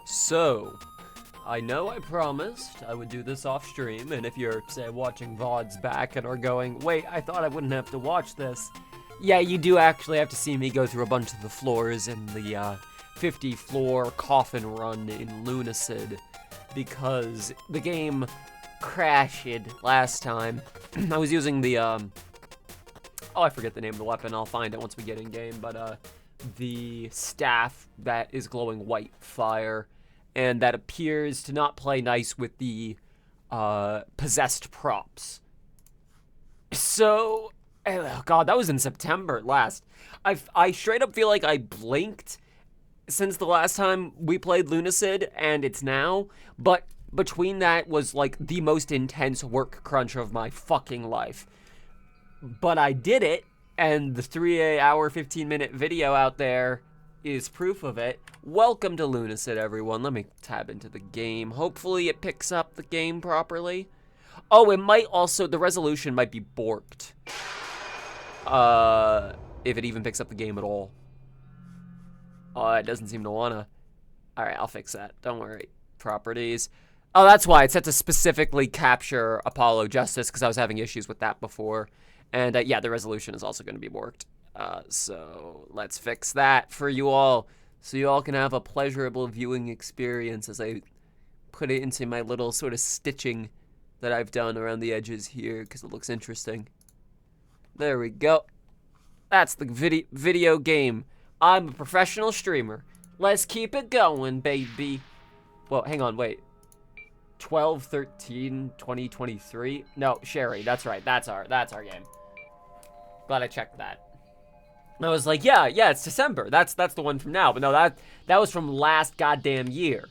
So, I know I promised I would do this off stream, and if you're, say, watching VODs back and are going, wait, I thought I wouldn't have to watch this. Yeah, you do actually have to see me go through a bunch of the floors in the 50-floor coffin run in Lunacid, because the game crashed last time. I was using the, oh, I forget the name of the weapon, I'll find it once we get in game, but the staff that is glowing white fire, and that appears to not play nice with the possessed props. So, oh god, that was in September last. I straight up feel like I blinked since the last time we played Lunacid, and it's now, but between that was like the most intense work crunch of my fucking life. But I did it, and the 3-hour, 15-minute video out there is proof of it. Welcome to Lunacid, everyone. Let me tab into the game. Hopefully it picks up the game properly. Oh, it might also, the resolution might be borked. If it even picks up the game at all. Oh, it doesn't seem to wanna. Alright, I'll fix that. Don't worry. Properties. Oh, that's why. It's set to specifically capture Apollo Justice, because I was having issues with that before. And yeah, the resolution is also going to be borked. So let's fix that for you all, so you all can have a pleasurable viewing experience as I put it into my little sort of stitching that I've done around the edges here, because it looks interesting. There we go. That's the video game. I'm a professional streamer. Let's keep it going, baby. Well, hang on, wait. 12/13/2023? No, Sheri, that's right. That's our game. Glad I checked that. I was like, yeah, it's December. That's the one from now. But no, that was from last goddamn year.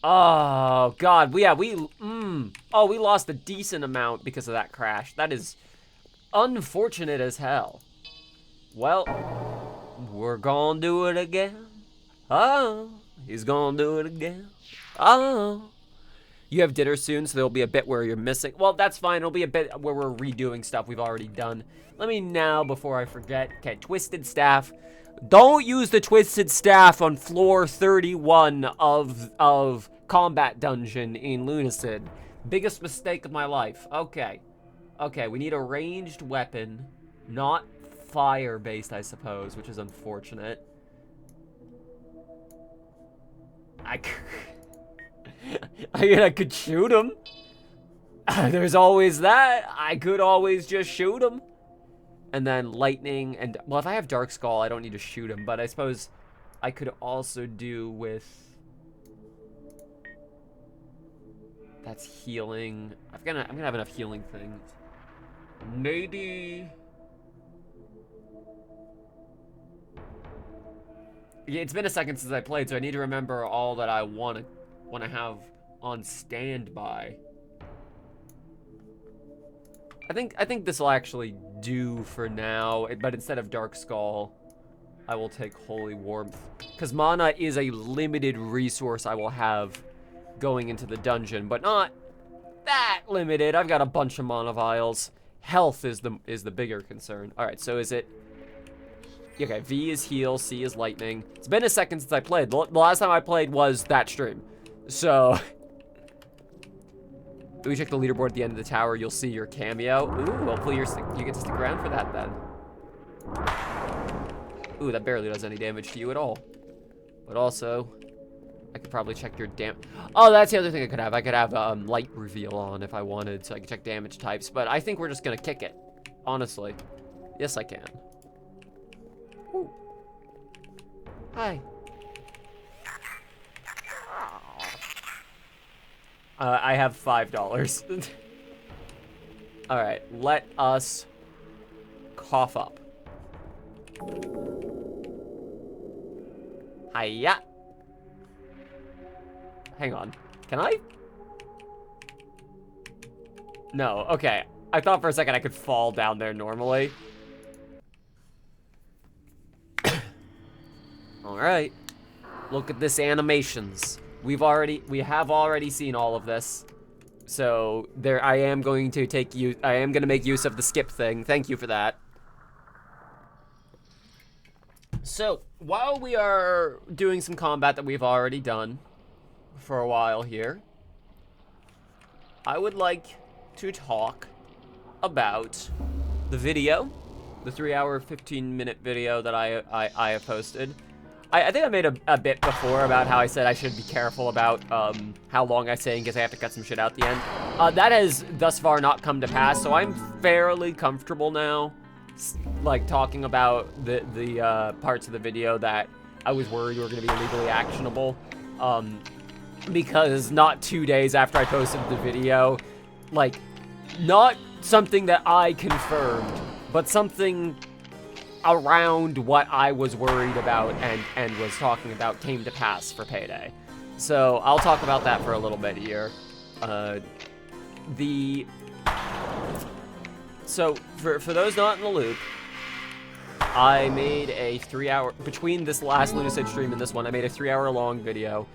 Oh god, we lost a decent amount because of that crash. That is unfortunate as hell. Well, we're gonna do it again. Oh, he's gonna do it again. Oh. You have dinner soon, so there'll be a bit where you're missing. Well, that's fine. It'll be a bit where we're redoing stuff we've already done. Let me now, before I forget. Okay, Twisted Staff. Don't use the Twisted Staff on floor 31 of Combat Dungeon in Lunacid. Biggest mistake of my life. Okay. Okay, we need a ranged weapon. Not fire-based, I suppose, which is unfortunate. I mean, I could shoot him. There's always that. I could always just shoot him. And then lightning and... Well, if I have Dark Skull, I don't need to shoot him. But I suppose I could also do with... That's healing. I'm gonna have enough healing things. Maybe... Yeah, it's been a second since I played, so I need to remember all that I want to have on standby. I think this will actually do for now, but instead of Dark Skull, I will take Holy Warmth, because mana is a limited resource I will have going into the dungeon, but not that limited. I've got a bunch of mana vials. Health is the bigger concern. All right, so is it? Okay, V is heal, C is lightning. It's been a second since I played. The last time I played was that stream. So, if we check the leaderboard at the end of the tower, you'll see your cameo. Ooh, hopefully you get to stick around for that then. Ooh, that barely does any damage to you at all. But also, I could probably check your Oh, that's the other thing I could have. I could have light reveal on if I wanted, so I could check damage types. But I think we're just gonna kick it, honestly. Yes, I can. Ooh. Hi. I have $5. All right, let us cough up. Hiya. Hang on. Can I? No, okay. I thought for a second I could fall down there normally. All right. Look at this animations. We have already seen all of this. So I am going to make use of the skip thing. Thank you for that. So, while we are doing some combat that we've already done for a while here, I would like to talk about the video, the 3-hour, 15-minute video that I have posted. I think I made a bit before about how I said I should be careful about how long I say in case I have to cut some shit out at the end. That has thus far not come to pass, so I'm fairly comfortable now, like talking about the parts of the video that I was worried were going to be legally actionable. Because not 2 days after I posted the video, like, not something that I confirmed, but something around what I was worried about and was talking about came to pass for Payday. So I'll talk about that for a little bit here. So for those not in the loop, I made a 3-hour, between this last Lunacid stream and this one, I made a 3-hour long video.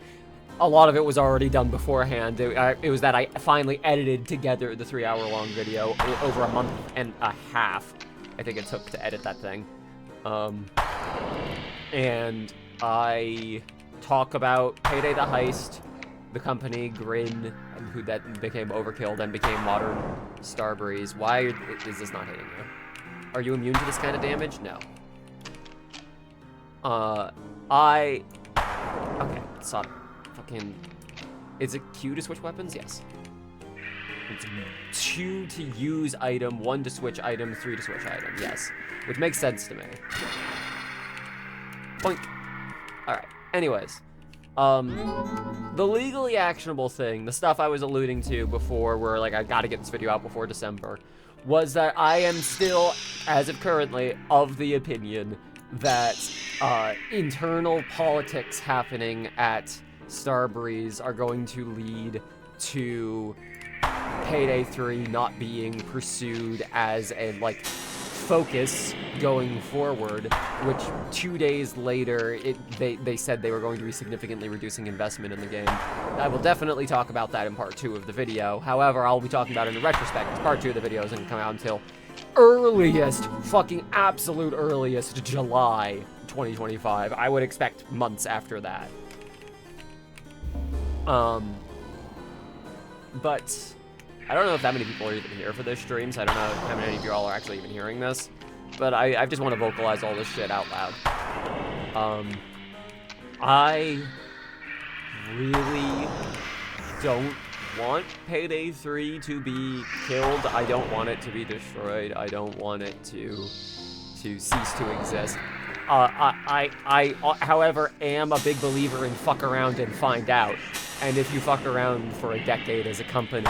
A lot of it was already done beforehand. It was that I finally edited together the 3-hour long video over a month and a half. I think it took to edit that thing. And I talk about Payday the Heist, the company, Grin, who that became Overkill, then became Modern Starbreeze. Why is this not hitting you? Are you immune to this kind of damage? No. Okay, stop. Fucking... Is it Q to switch weapons? Yes. It's 2 to use item, 1 to switch item, 3 to switch item. Yes. Which makes sense to me. Boink. Alright. Anyways. The legally actionable thing, the stuff I was alluding to before where, like, I gotta get this video out before December, was that I am still, as of currently, of the opinion that internal politics happening at Starbreeze are going to lead to Payday 3 not being pursued as a, like, focus going forward, which 2 days later, they said they were going to be significantly reducing investment in the game. I will definitely talk about that in part 2 of the video. However, I'll be talking about it in retrospect, because part 2 of the video isn't going to come out until earliest, fucking absolute earliest, July 2025. I would expect months after that. But I don't know if that many people are even here for this stream, so I don't know how many of you all are actually even hearing this. But I just want to vocalize all this shit out loud. I really don't want Payday 3 to be killed. I don't want it to be destroyed. I don't want it to cease to exist. I, however, am a big believer in fuck around and find out. And if you fuck around for a decade as a company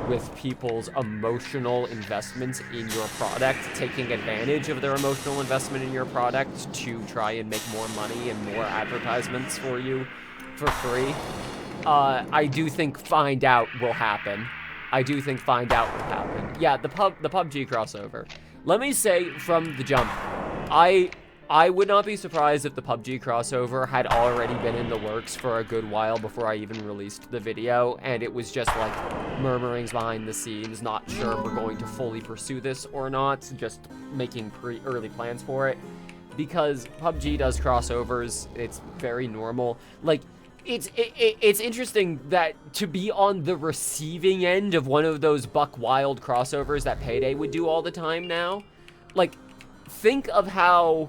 with people's emotional investments in your product, taking advantage of their emotional investment in your product to try and make more money and more advertisements for you for free, I do think find out will happen. I do think find out will happen. Yeah, the PUBG crossover. Let me say from the jump, I would not be surprised if the PUBG crossover had already been in the works for a good while before I even released the video, and it was just like murmurings behind the scenes, not sure if we're going to fully pursue this or not, just making early plans for it. Because PUBG does crossovers, it's very normal. Like, it's interesting that to be on the receiving end of one of those buck wild crossovers that Payday would do all the time now. Like, think of how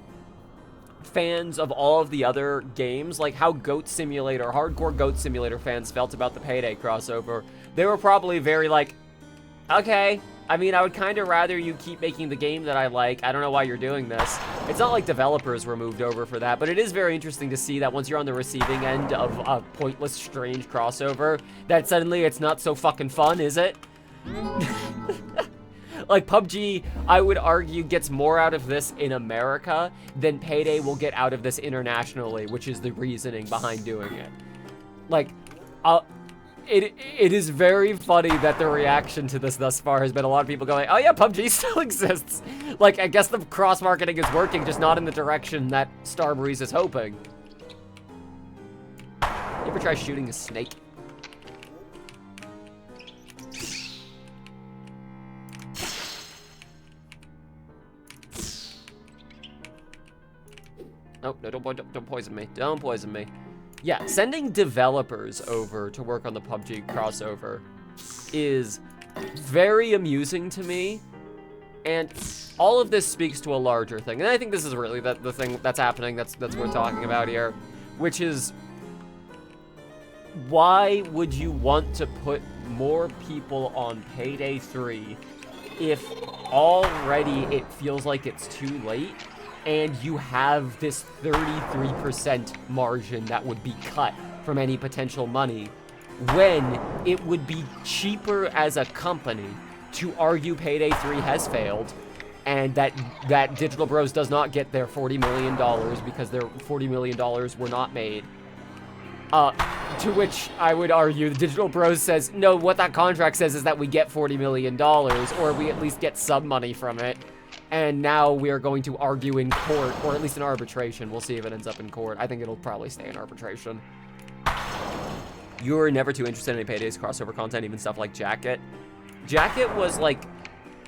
fans of all of the other games, like how hardcore Goat Simulator fans felt about the Payday crossover. They were probably very like, Okay. I mean, I would kind of rather you keep making the game that I like. I don't know why you're doing this. It's not like developers were moved over for that, but it is very interesting to see that once you're on the receiving end of a pointless, strange crossover, that suddenly it's not so fucking fun, is it? Like, PUBG, I would argue, gets more out of this in America than Payday will get out of this internationally, which is the reasoning behind doing it. Like, it is very funny that the reaction to this thus far has been a lot of people going, oh yeah, PUBG still exists. Like, I guess the cross-marketing is working, just not in the direction that Starbreeze is hoping. You ever try shooting a snake? Oh, no, don't poison me. Don't poison me. Yeah, sending developers over to work on the PUBG crossover is very amusing to me, and all of this speaks to a larger thing. And I think this is really the thing that's happening that's worth talking about here, which is, why would you want to put more people on Payday 3 if already it feels like it's too late? And you have this 33% margin that would be cut from any potential money, when it would be cheaper as a company to argue Payday 3 has failed, and that Digital Bros does not get their $40 million because their $40 million were not made. To which I would argue the Digital Bros says, no, what that contract says is that we get $40 million, or we at least get some money from it. And now we are going to argue in court, or at least in arbitration. We'll see if it ends up in court. I think it'll probably stay in arbitration. You were never too interested in any Payday's crossover content, even stuff like Jacket. Jacket was, like,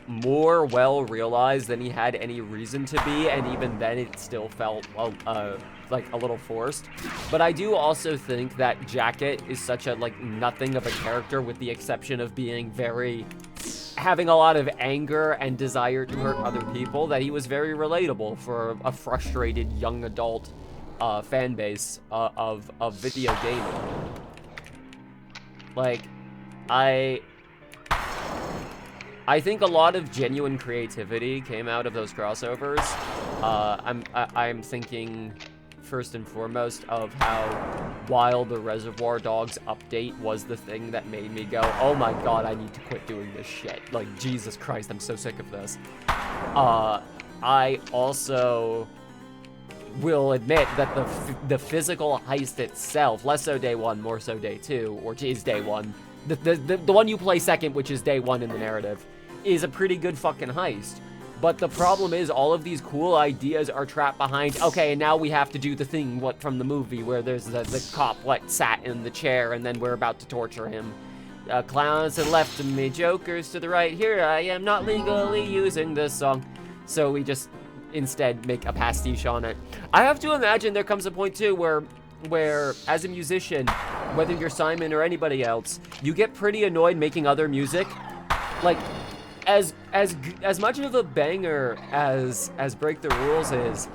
more well-realized than he had any reason to be, and even then it still felt, like, a little forced. But I do also think that Jacket is such a, like, nothing of a character, with the exception of being having a lot of anger and desire to hurt other people, that he was very relatable for a frustrated young adult fan base of video gaming. Like, I think a lot of genuine creativity came out of those crossovers. I'm thinking first and foremost of how while the Reservoir Dogs update was the thing that made me go, oh my god, I need to quit doing this shit. Like, Jesus Christ, I'm so sick of this. I also will admit that the physical heist itself, less so day one, more so day two, or is day one, the one you play second, which is day one in the narrative, is a pretty good fucking heist. But the problem is, all of these cool ideas are trapped behind, okay, and now we have to do the thing, from the movie, where there's the cop, sat in the chair, and then we're about to torture him. Clowns to the left of me, jokers to the right, here I am, not legally using this song. So we just, instead, make a pastiche on it. I have to imagine there comes a point, too, where as a musician, whether you're Simon or anybody else, you get pretty annoyed making other music. Like, as much of a banger as Break the Rules is,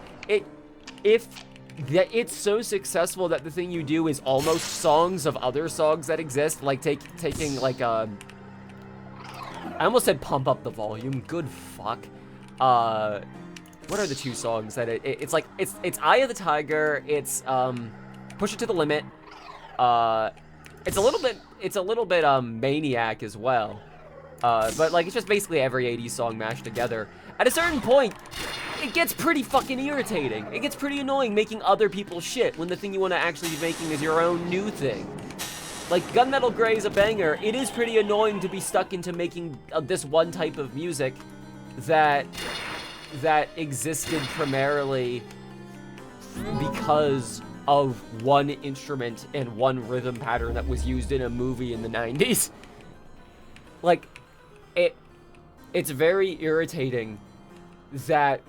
it's so successful that the thing you do is almost songs of other songs that exist, like taking like I almost said Pump Up the Volume, good fuck. What are the two songs that it's like, it's Eye of the Tiger, it's Push It to the Limit, it's a little bit Maniac as well. But, like, it's just basically every 80s song mashed together. At a certain point, it gets pretty fucking irritating. It gets pretty annoying making other people's shit when the thing you want to actually be making is your own new thing. Like, Gunmetal Grey is a banger. It is pretty annoying to be stuck into making this one type of music that existed primarily because of one instrument and one rhythm pattern that was used in a movie in the 90s. Like, it's very irritating that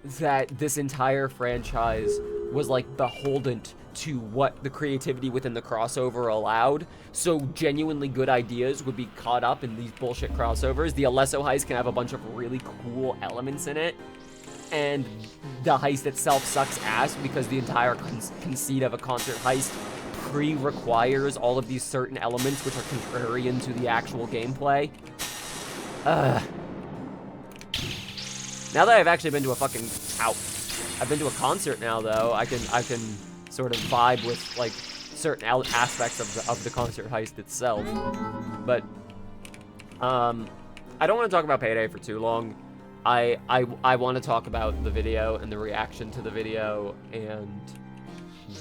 this entire franchise was, like, beholden to what the creativity within the crossover allowed, so genuinely good ideas would be caught up in these bullshit crossovers. The Alesso heist can have a bunch of really cool elements in it, and the heist itself sucks ass because the entire conceit of a concert heist pre-requires all of these certain elements which are contrarian to the actual gameplay. Now that I've actually been to a fucking I've been to a concert now, though. I can sort of vibe with like certain aspects of the concert heist itself. But I don't want to talk about Payday for too long. I want to talk about the video and the reaction to the video and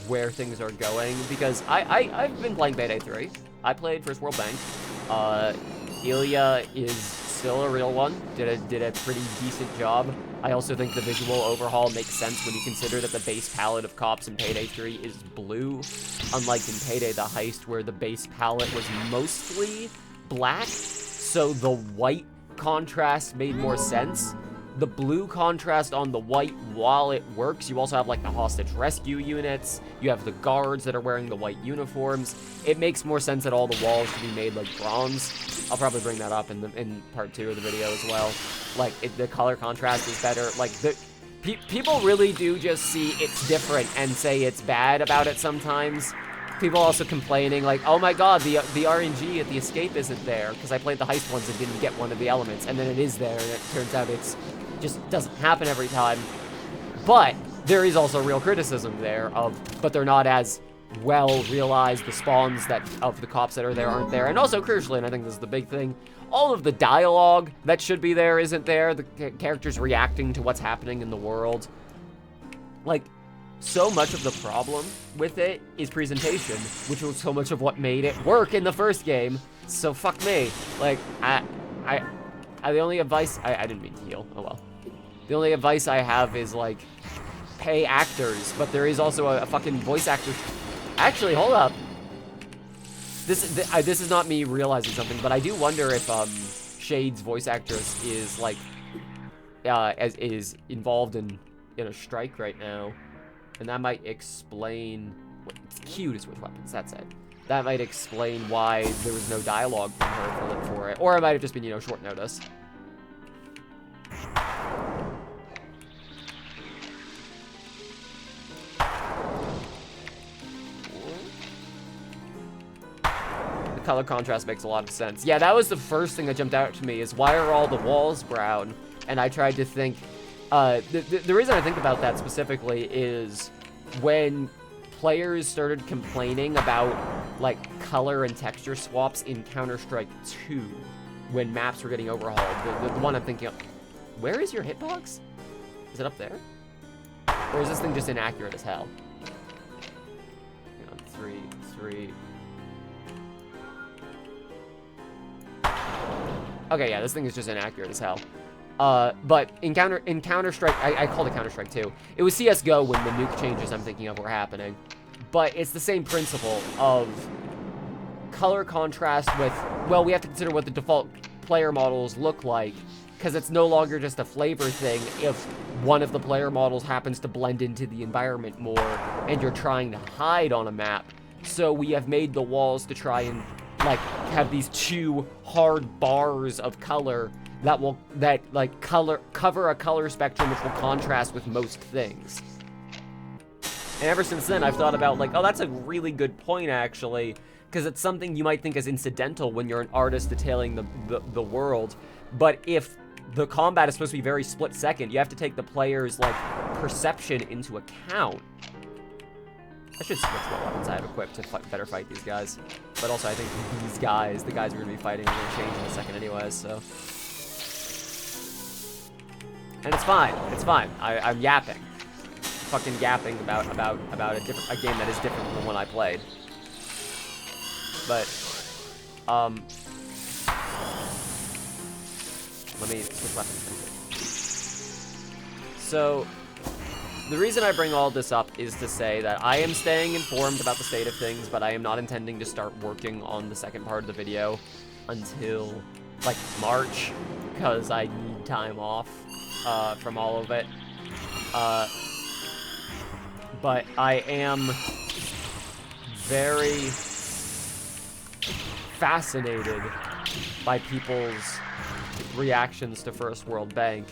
where things are going, because I've been playing Payday 3. I played First World Bank. Ilya is still a real one. Did a pretty decent job. I also think the visual overhaul makes sense when you consider that the base palette of cops in Payday 3 is blue, unlike in Payday the Heist, where the base palette was mostly black, so the white contrast made more sense. The blue contrast on the white, while it works, you also have like the hostage rescue units, you have the guards that are wearing the white uniforms. It makes more sense that all the walls should be made like bronze. I'll probably bring that up in part 2 of the video as well. Like, the color contrast is better. Like, people really do just see it's different and say it's bad about it sometimes. People also complaining like, oh my god, the RNG at the escape isn't there, because I played the heist ones and didn't get one of the elements, and then it is there, and it turns out it's just doesn't happen every time. But there is also real criticism there but they're not as well realized. The spawns of the cops that are there aren't there, and also crucially, and I think this is the big thing, all of the dialogue that should be there isn't there. The characters reacting to what's happening in the world. Like, so much of the problem with it is presentation, which was so much of what made it work in the first game. So fuck me. Like, the only advice, I didn't mean to heal, oh well. The only advice I have is like, pay actors, but there is also a fucking voice actor. Actually, hold up. This is not me realizing something, but I do wonder if Shade's voice actress is like, is involved in a strike right now. And that might explain, it's Q to switch weapons, that's it. That might explain why there was no dialogue from her for it. Or it might have just been, short notice. The color contrast makes a lot of sense. Yeah, that was the first thing that jumped out to me, is why are all the walls brown? And I tried to think, the reason I think about that specifically is when players started complaining about like color and texture swaps in Counter-Strike 2 when maps were getting overhauled. The one I'm thinking of. Where is your hitbox? Is it up there? Or is this thing just inaccurate as hell? Hang on, 3. Okay, yeah, this thing is just inaccurate as hell. But in Counter-Strike, I called it Counter-Strike 2. It was CSGO when the nuke changes I'm thinking of were happening. But it's the same principle of color contrast with, well, we have to consider what the default player models look like, because it's no longer just a flavor thing if one of the player models happens to blend into the environment more and you're trying to hide on a map. So we have made the walls to try and, like, have these two hard bars of color that cover a color spectrum which will contrast with most things. And ever since then, I've thought about, like, oh, that's a really good point, actually, because it's something you might think is incidental when you're an artist detailing the world, but if the combat is supposed to be very split-second, you have to take the player's, like, perception into account. I should switch what weapons I have equipped to better fight these guys. But also, I think these guys, the guys we're going to be fighting, are going to change in a second anyways, so. And it's fine. It's fine. I'm yapping. Fucking yapping about a game that is different from the one I played. But, let me switch weapons. So, the reason I bring all this up is to say that I am staying informed about the state of things, but I am not intending to start working on the second part of the video until, like, March, because I need time off from all of it. But I am very fascinated by people's reactions to First World Bank,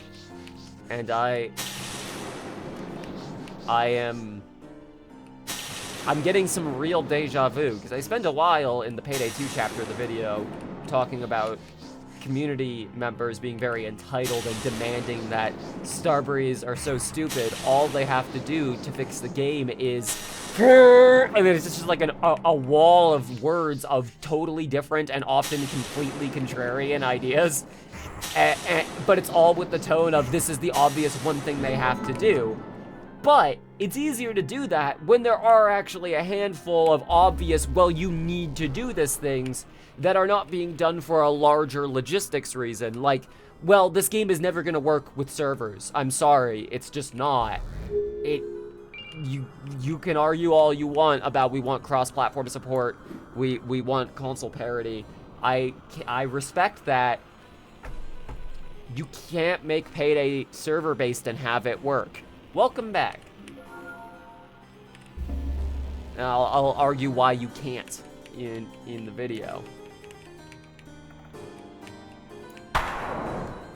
and I'm getting some real deja vu, because I spent a while in the Payday 2 chapter of the video talking about community members being very entitled and demanding that Starbreeze are so stupid, all they have to do to fix the game is... And then it's just like a wall of words of totally different and often completely contrarian ideas. But it's all with the tone of this is the obvious one thing they have to do. But it's easier to do that when there are actually a handful of obvious, well, you need to do this things that are not being done for a larger logistics reason. Like, well, this game is never gonna work with servers. I'm sorry, it's just not. You can argue all you want about we want cross-platform support, we want console parity. I respect that. You can't make Payday server-based and have it work. Welcome back. Now, I'll argue why you can't in the video.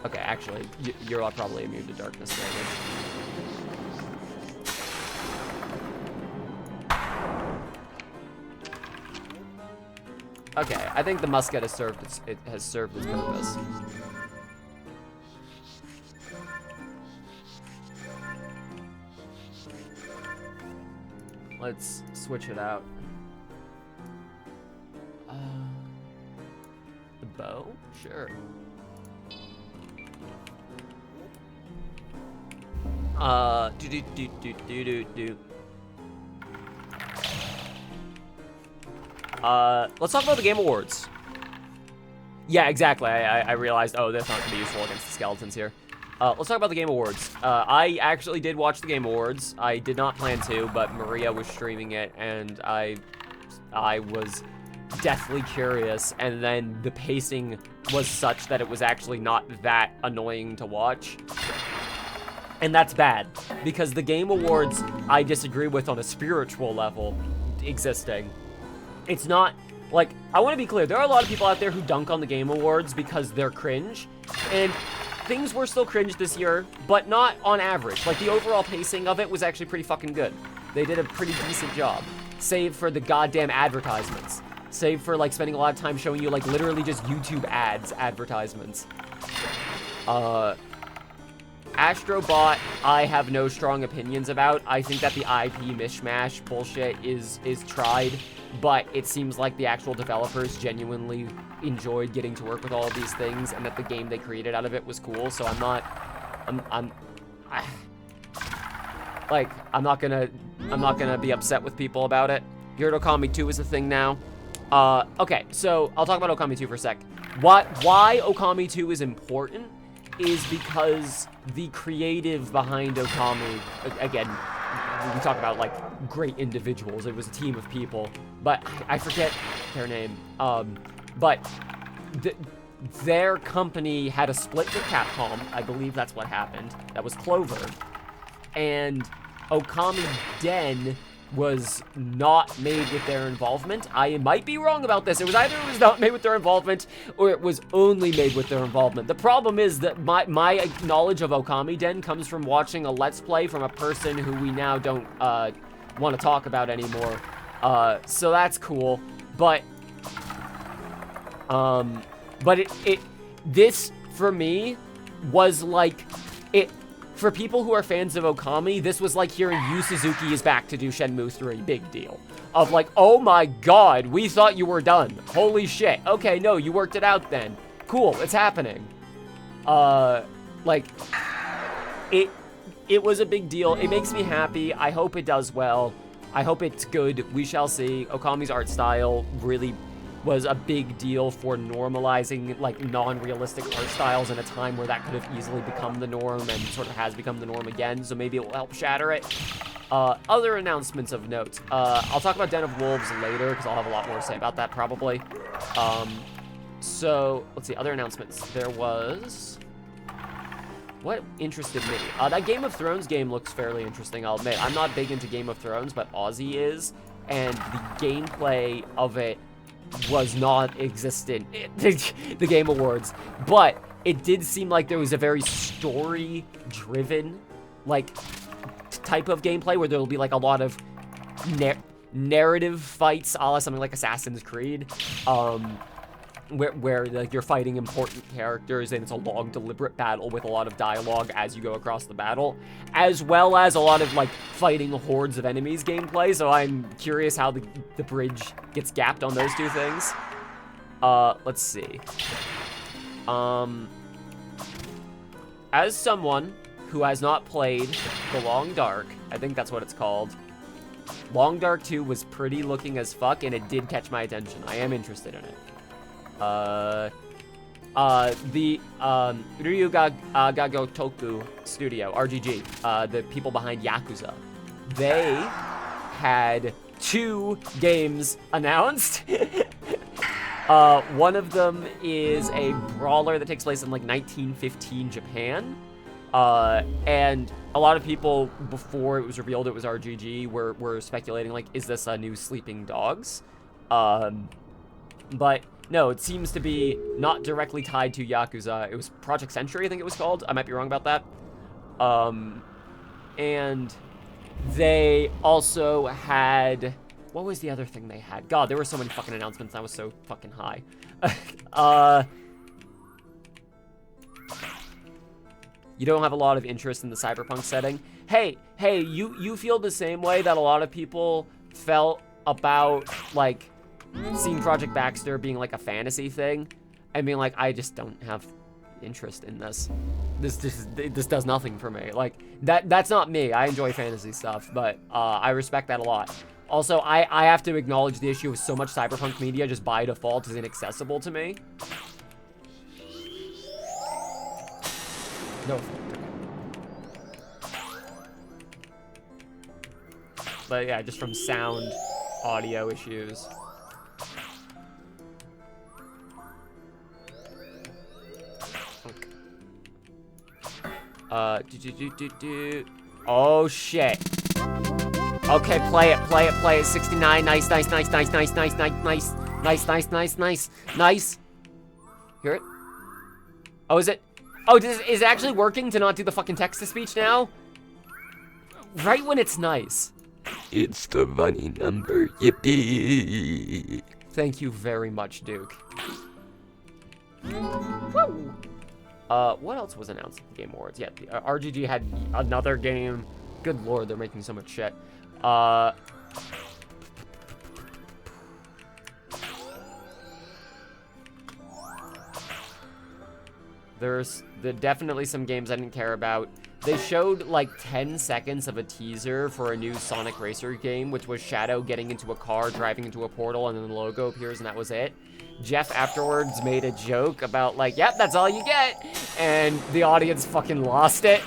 Okay, actually, you're probably immune to darkness damage. Okay, I think the musket has served its purpose. Let's switch it out. The bow? Sure. Let's talk about the Game Awards. Yeah, exactly. I realized, oh, that's not gonna be useful against the skeletons here. Let's talk about the Game Awards. I actually did watch the Game Awards. I did not plan to, but Maria was streaming it, and I was deathly curious, and then the pacing was such that it was actually not that annoying to watch. And that's bad, because the Game Awards I disagree with on a spiritual level existing. It's not, like, I want to be clear, there are a lot of people out there who dunk on the Game Awards because they're cringe, and things were still cringe this year, but not on average. Like, the overall pacing of it was actually pretty fucking good. They did a pretty decent job, save for the goddamn advertisements. Save for, like, spending a lot of time showing you, like, literally just YouTube advertisements. Astrobot, I have no strong opinions about. I think that the IP mishmash bullshit is tried, but it seems like the actual developers genuinely enjoyed getting to work with all of these things, and that the game they created out of it was cool. So I'm not gonna be upset with people about it. Geared Okami 2 is a thing now. Okay, so I'll talk about Okami 2 for a sec. Why Okami 2 is important is because the creative behind Okami, again, we talk about, like, great individuals. It was a team of people, but I forget their name. But their company had a split with Capcom. I believe that's what happened. That was Clover. And Okami Den was not made with their involvement. I might be wrong about this. It was either it was not made with their involvement or it was only made with their involvement. The problem is that my knowledge of Okami Den comes from watching a Let's Play from a person who we now don't want to talk about anymore. So that's cool. But this for me was like it. For people who are fans of Okami, this was like hearing Yu Suzuki is back to do Shenmue 3. Big deal. Of like, oh my god, we thought you were done. Holy shit. Okay, no, you worked it out then. Cool, it's happening. Like, it was a big deal. It makes me happy. I hope it does well. I hope it's good. We shall see. Okami's art style really was a big deal for normalizing, like, non-realistic art styles in a time where that could have easily become the norm and sort of has become the norm again, so maybe it will help shatter it. Other announcements of note. I'll talk about Den of Wolves later, because I'll have a lot more to say about that, probably. So, let's see, other announcements. There was... What interested me? That Game of Thrones game looks fairly interesting, I'll admit. I'm not big into Game of Thrones, but Ozzy is, and the gameplay of it was not existent the Game Awards, but it did seem like there was a very story-driven, like, type of gameplay where there'll be, like, a lot of narrative fights, a la something like Assassin's Creed. where like you're fighting important characters and it's a long, deliberate battle with a lot of dialogue as you go across the battle, as well as a lot of like fighting hordes of enemies gameplay. So I'm curious how the bridge gets gapped on those two things. Let's see. As someone who has not played The Long Dark, I think that's what it's called. Long Dark 2 was pretty looking as fuck, and it did catch my attention. I am interested in it. The Ryuga Gagotoku Studio, RGG, the people behind Yakuza, they had 2 games announced. One of them is a brawler that takes place in like 1915 Japan. And a lot of people, before it was revealed it was RGG, were speculating, like, is this a new Sleeping Dogs? But no, it seems to be not directly tied to Yakuza. It was Project Century, I think it was called. I might be wrong about that. And they also had... What was the other thing they had? God, there were so many fucking announcements. I was so fucking high. You don't have a lot of interest in the cyberpunk setting. Hey, you feel the same way that a lot of people felt about, like, seeing Project Baxter being, like, a fantasy thing? And being like, I just don't have interest in this. This does nothing for me. Like, that's not me. I enjoy fantasy stuff, but I respect that a lot. Also, I have to acknowledge the issue of so much cyberpunk media just by default is inaccessible to me. No. But yeah, just from sound, audio issues. Oh shit. Okay, play it. 69, nice. Nice. Hear it? Oh, is it? Oh, is it actually working to not do the fucking text-to-speech now? Right when it's nice. It's the money number, yippee. Thank you very much, Duke. Woo! What else was announced at the Game Awards? Yeah, RGG had another game. Good lord, they're making so much shit. There's definitely some games I didn't care about. They showed like 10 seconds of a teaser for a new Sonic Racer game, which was Shadow getting into a car, driving into a portal, and then the logo appears, and that was it. Jeff afterwards made a joke about like, yep, that's all you get, and the audience fucking lost it.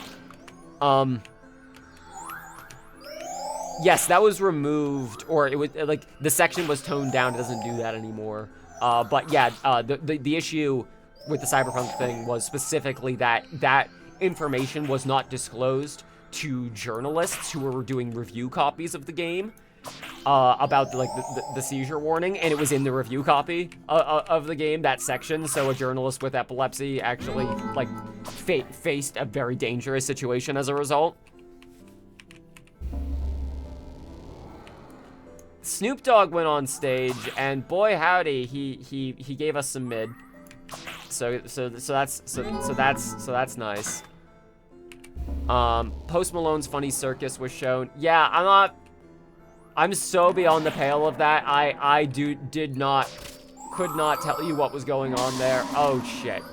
Yes, that was removed, or it was like the section was toned down. It doesn't do that anymore. But yeah, the issue with the Cyberpunk thing was specifically that information was not disclosed to journalists who were doing review copies of the game about the seizure warning, and it was in the review copy of the game, that section. So a journalist with epilepsy actually like faced a very dangerous situation as a result. Snoop Dogg went on stage, and boy howdy, he gave us some mid. So that's nice. Post Malone's Funny Circus was shown. Yeah, I'm so beyond the pale of that. Could not tell you what was going on there. Oh shit,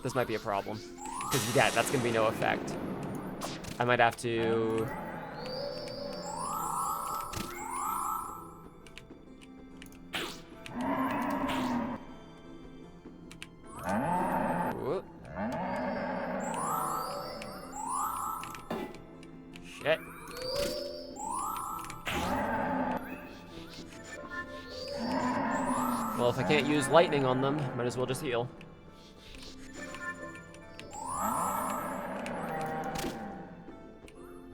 this might be a problem. Because yeah, that's gonna be no effect. I might have to... Shit. Well, if I can't use lightning on them, might as well just heal.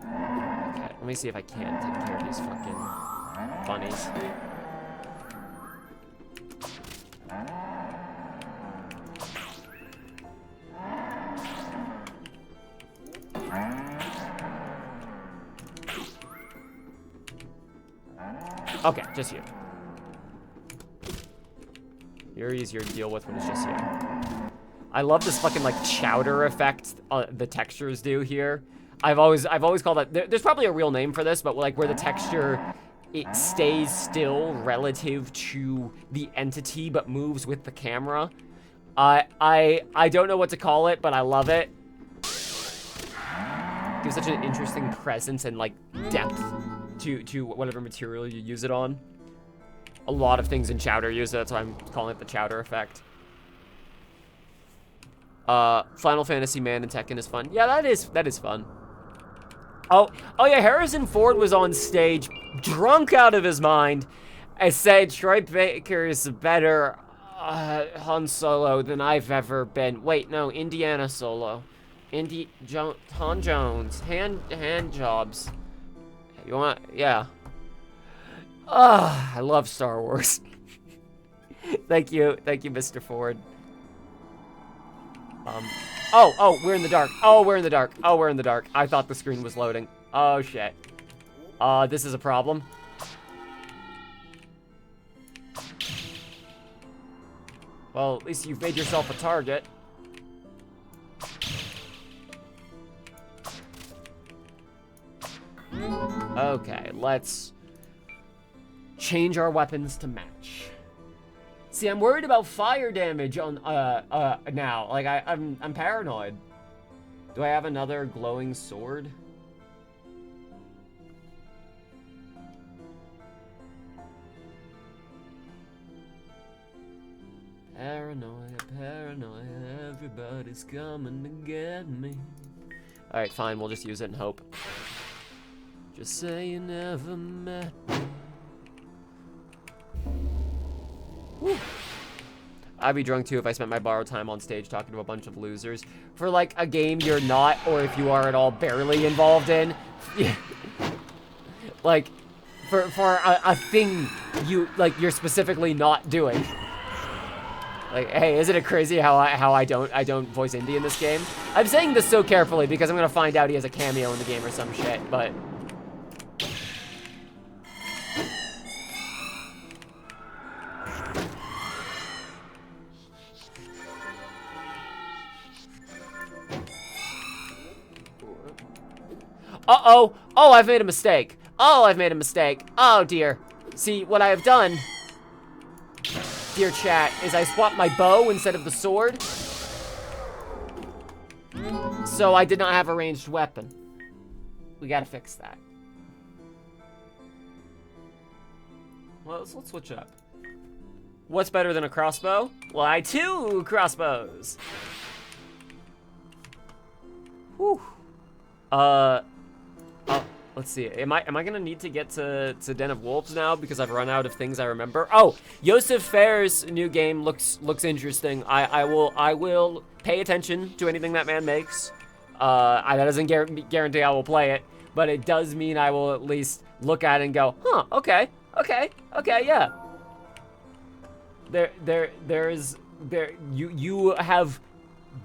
Okay, let me see if I can take care of these fucking bunnies. Okay, just you. You're easier to deal with when it's just you. I love this fucking like chowder effect the textures do here. I've always called that. There's probably a real name for this, but like where the texture it stays still relative to the entity but moves with the camera. I don't know what to call it, but I love it. Gives such an interesting presence and like depth to whatever material you use it on. A lot of things in Chowder use it, that's why I'm calling it the Chowder effect. Final Fantasy Man and Tekken is fun. Yeah, that is fun. Oh yeah, Harrison Ford was on stage, drunk out of his mind, and said Troy Baker is a better Han Solo than I've ever been. Wait, no, Indiana Solo. Han Jones. Hand jobs. You want, yeah. I love Star Wars. Thank you, Mr. Ford. Oh, we're in the dark. We're in the dark. I thought the screen was loading. Oh, shit. This is a problem. Well, at least you've made yourself a target. Okay, let's change our weapons to match. See, I'm worried about fire damage on now. Like I'm paranoid. Do I have another glowing sword? Paranoia, everybody's coming to get me. All right, fine, we'll just use it and hope. Just say you never met me. Whew. I'd be drunk too if I spent my borrowed time on stage talking to a bunch of losers. For like a game you're not, or if you are at all barely involved in. Like, for a thing you're specifically not doing. Like, hey, isn't it crazy how I don't voice Indy in this game? I'm saying this so carefully because I'm gonna find out he has a cameo in the game or some shit, but. Uh-oh. Oh, I've made a mistake. Oh, dear. See, what I have done, dear chat, is I swapped my bow instead of the sword. So I did not have a ranged weapon. We gotta fix that. Well, let's switch up. What's better than a crossbow? Why, 2 crossbows. Whew. Let's see. Am I gonna need to get to Den of Wolves now because I've run out of things I remember? Oh, Yosef Fair's new game looks interesting. I will pay attention to anything that man makes. That doesn't guarantee I will play it, but it does mean I will at least look at it and go, huh, okay, yeah. You have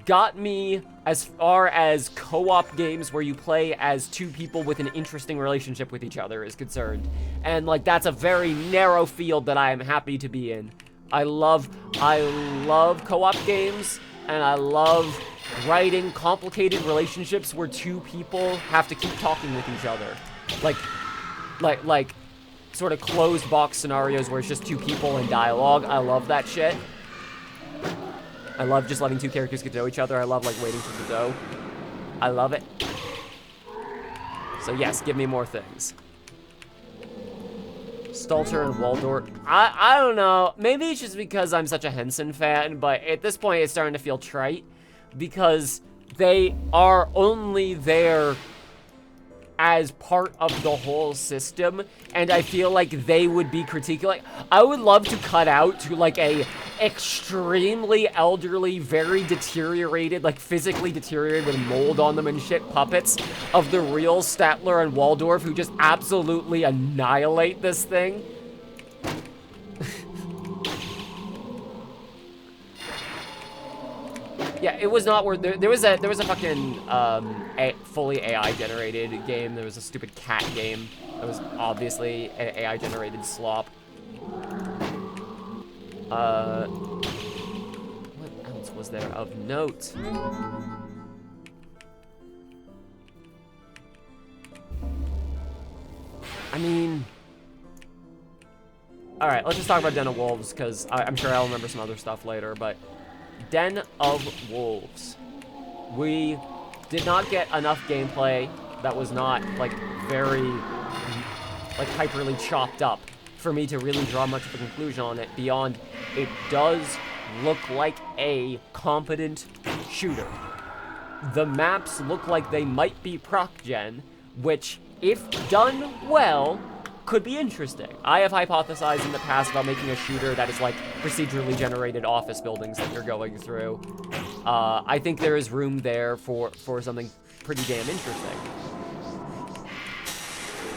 got me as far as co-op games where you play as 2 people with an interesting relationship with each other is concerned. And like that's a very narrow field that I am happy to be in. I love co-op games, and I love writing complicated relationships where 2 people have to keep talking with each other. Like sort of closed box scenarios where it's just 2 people and dialogue. I love that shit. I love just letting 2 characters get to know each other. I love like waiting for Godot. I love it. So yes, give me more things. Stalter and Waldorf. I don't know. Maybe it's just because I'm such a Henson fan, but at this point it's starting to feel trite because they are only there as part of the whole system, and I feel like they would be critiquing. Like, I would love to cut out to like a extremely elderly, very deteriorated, like physically deteriorated with mold on them and shit puppets of the real Statler and Waldorf who just absolutely annihilate this thing. Yeah, it was not worth. There was a fucking fully AI generated game. There was a stupid cat game that was obviously an AI generated slop. What else was there of note? I mean... Alright, let's just talk about Den of Wolves, because I'm sure I'll remember some other stuff later, but... Den of Wolves. We did not get enough gameplay that was not, like, very, like, hyperly chopped up for me to really draw much of a conclusion on it beyond it does look like a competent shooter. The maps look like they might be proc-gen, which, if done well, could be interesting. I have hypothesized in the past about making a shooter that is like procedurally generated office buildings that you're going through. I think there is room there for something pretty damn interesting.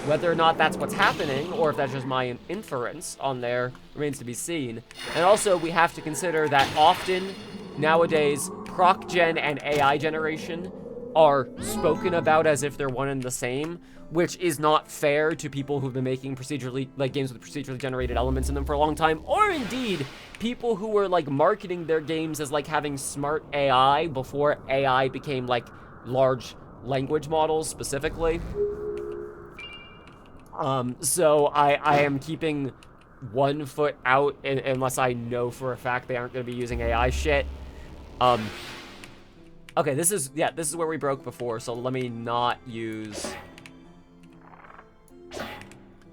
Whether or not that's what's happening, or if that's just my inference on there, remains to be seen. And also, we have to consider that often, nowadays, proc-gen and AI generation are spoken about as if they're one and the same, which is not fair to people who've been making procedurally, like, games with procedurally generated elements in them for a long time, or indeed, people who were, like, marketing their games as, like, having smart AI before AI became, like, large language models, specifically. So I am keeping one foot out unless I know for a fact they aren't going to be using AI shit. Okay, this is where we broke before, so let me not use...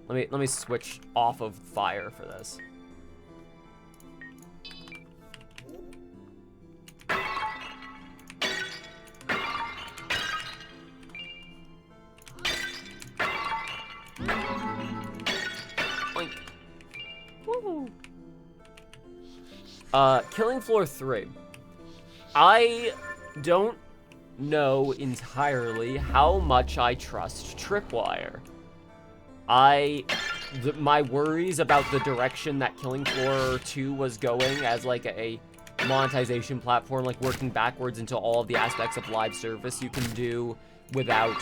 Let me switch off of fire for this. Oink. Woo. Killing Floor 3. I don't know entirely how much I trust Tripwire. My worries about the direction that Killing Floor 2 was going as like a monetization platform, like working backwards into all of the aspects of live service you can do without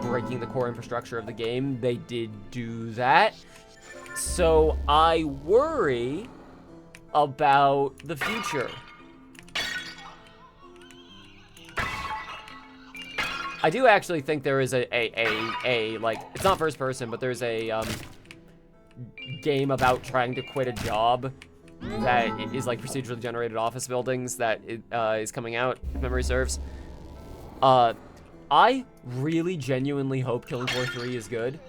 breaking the core infrastructure of the game. They did do that. So I worry about the future. I do actually think there is a like, it's not first person, but there's a game about trying to quit a job that is like procedurally generated office buildings that is coming out, if memory serves. I really genuinely hope Killing Floor 3 is good.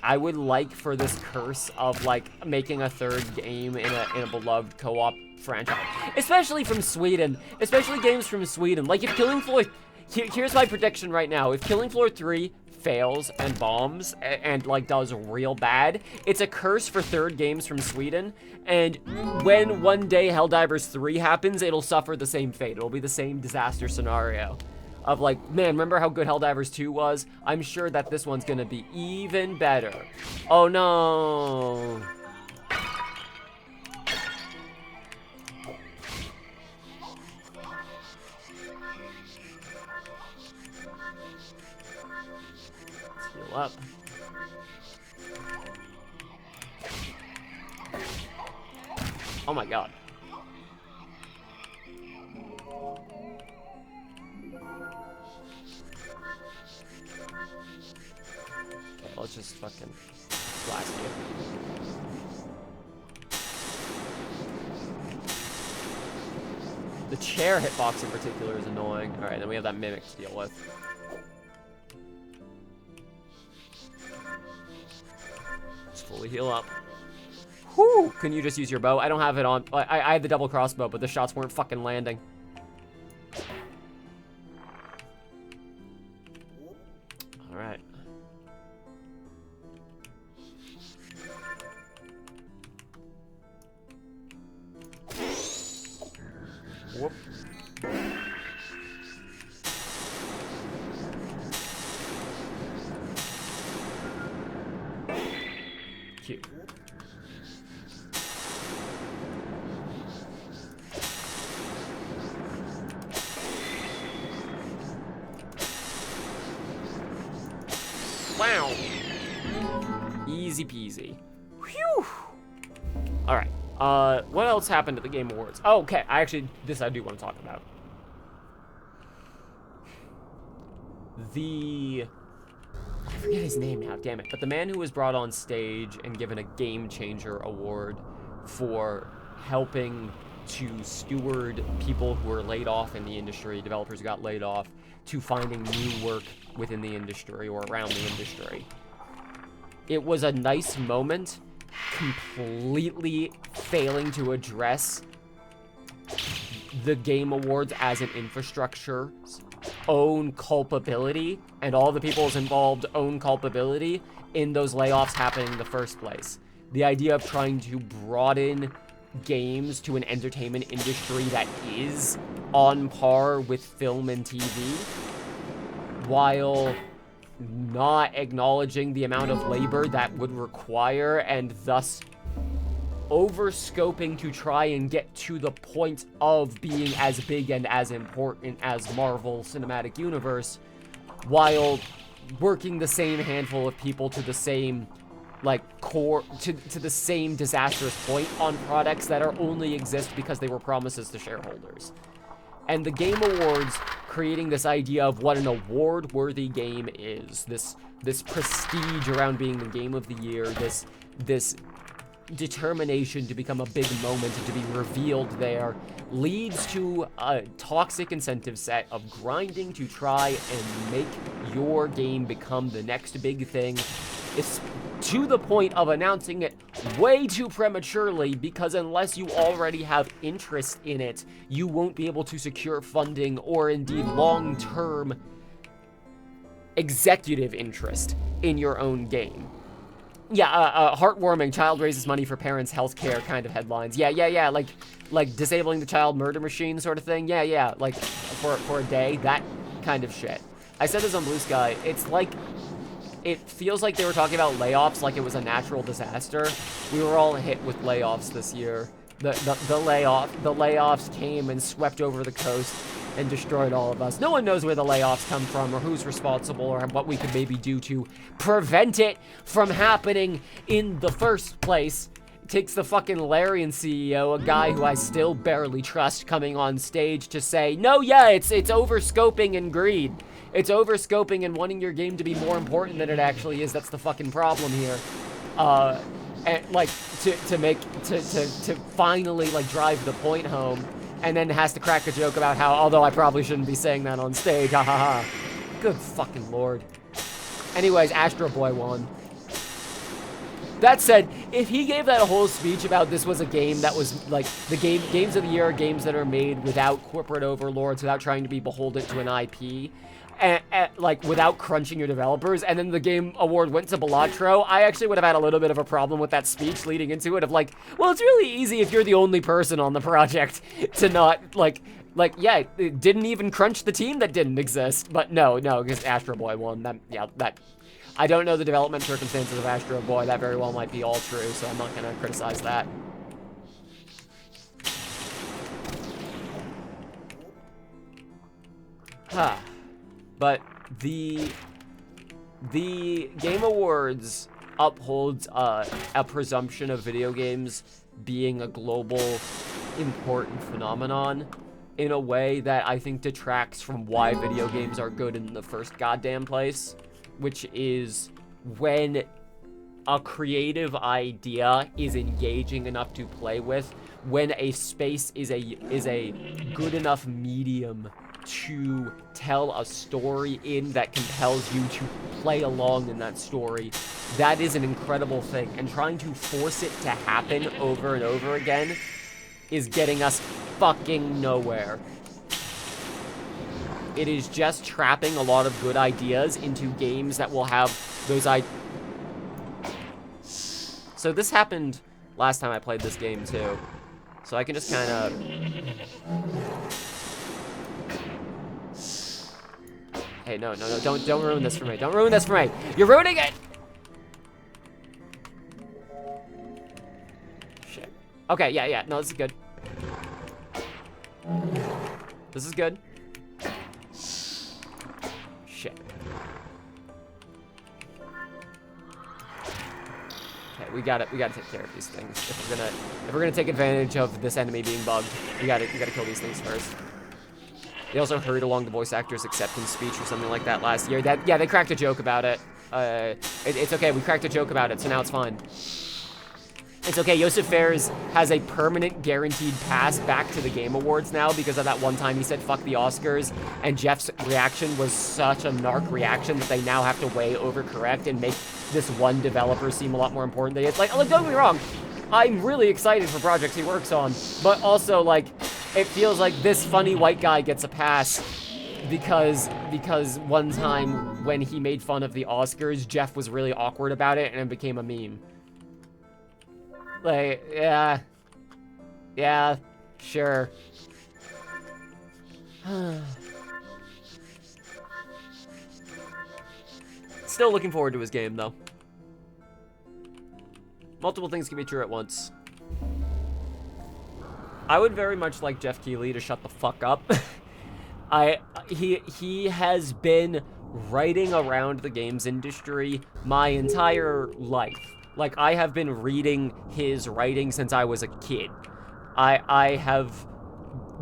I would like for this curse of like making a third game in a beloved co-op franchise, especially from Sweden, especially games from Sweden. Like if Killing Floor, here's my prediction right now. If Killing Floor 3 fails and bombs and like does real bad, it's a curse for third games from Sweden. And when one day Helldivers 3 happens, it'll suffer the same fate. It'll be the same disaster scenario of like, man, remember how good Helldivers 2 was? I'm sure that this one's gonna be even better. Oh no. Up. Oh my god. Okay, let's just fucking blast you. The chair hitbox in particular is annoying. Alright, then we have that mimic to deal with. Fully heal up. Whew! Can you just use your bow? I don't have it on. I had the double crossbow, but the shots weren't fucking landing. Alright. Whoop. Cute. Wow. Easy peasy. Whew. All right. What else happened at the Game Awards? Oh, okay. This I do want to talk about. I forget his name now, damn it. But the man who was brought on stage and given a Game Changer award for helping to steward people who were laid off in the industry, developers who got laid off, to finding new work within the industry or around the industry. It was a nice moment, completely failing to address the Game Awards as an infrastructure's own culpability and all the people's involved own culpability in those layoffs happening in the first place. The idea of trying to broaden games to an entertainment industry that is on par with film and TV, while not acknowledging the amount of labor that would require, and thus overscoping to try and get to the point of being as big and as important as Marvel Cinematic Universe, while working the same handful of people to the same to the same disastrous point on products that are only exist because they were promises to shareholders. And the Game Awards creating this idea of what an award-worthy game is, this prestige around being the game of the year, this determination to become a big moment and to be revealed there, leads to a toxic incentive set of grinding to try and make your game become the next big thing. It's to the point of announcing it way too prematurely, because unless you already have interest in it, you won't be able to secure funding or indeed long-term executive interest in your own game. Yeah, heartwarming, child raises money for parents' healthcare kind of headlines. Yeah, like disabling the child murder machine sort of thing. Yeah, like for a day, that kind of shit. I said this on Blue Sky, it's like, it feels like they were talking about layoffs like it was a natural disaster. We were all hit with layoffs this year. The layoffs came and swept over the coast and destroyed all of us. No one knows where the layoffs come from or who's responsible or what we could maybe do to prevent it from happening in the first place. It takes the fucking Larian CEO, a guy who I still barely trust, coming on stage to say, no, yeah, it's overscoping and greed. It's overscoping and wanting your game to be more important than it actually is. That's the fucking problem here. And like to finally like drive the point home, and then has to crack a joke about how, although I probably shouldn't be saying that on stage, ha ha ha. Good fucking lord. Anyways, Astro Boy won. That said, if he gave that whole speech about this was a game that was like the games of the year are games that are made without corporate overlords, without trying to be beholden to an IP, and like without crunching your developers, and then the Game Award went to Balatro, I actually would have had a little bit of a problem with that speech leading into it of like, well, it's really easy if you're the only person on the project to not yeah, it didn't even crunch the team that didn't exist. But no, because Astro Boy won. That I don't know the development circumstances of Astro Boy. That very well might be all true, so I'm not gonna criticize that. But the Game Awards upholds a presumption of video games being a global, important phenomenon in a way that I think detracts from why video games are good in the first goddamn place, which is when a creative idea is engaging enough to play with, when a space is a good enough medium to tell a story in that compels you to play along in that story. That is an incredible thing, and trying to force it to happen over and over again is getting us fucking nowhere. It is just trapping a lot of good ideas into games that will have those So this happened last time I played this game too. So I can just kind of... Hey, no, don't ruin this for me. Don't ruin this for me. You're ruining it! Shit. Okay, yeah, no, this is good. This is good. Shit. Okay, We gotta take care of these things. If we're gonna take advantage of this enemy being bugged, we gotta kill these things first. They also hurried along the voice actor's acceptance speech or something like that last year. Yeah, they cracked a joke about it. It's okay. We cracked a joke about it, so now it's fine. It's okay. Josef Fares has a permanent guaranteed pass back to the Game Awards now because of that one time he said fuck the Oscars, and Jeff's reaction was such a narc reaction that they now have to way overcorrect and make this one developer seem a lot more important than it's like, don't get me wrong, I'm really excited for projects he works on, but also like it feels like this funny white guy gets a pass because one time when he made fun of the Oscars, Jeff was really awkward about it and it became a meme. Like, yeah, sure. Still looking forward to his game, though. Multiple things can be true at once. I would very much like Jeff Keighley to shut the fuck up. He has been writing around the games industry my entire life. Like, I have been reading his writing since I was a kid. I have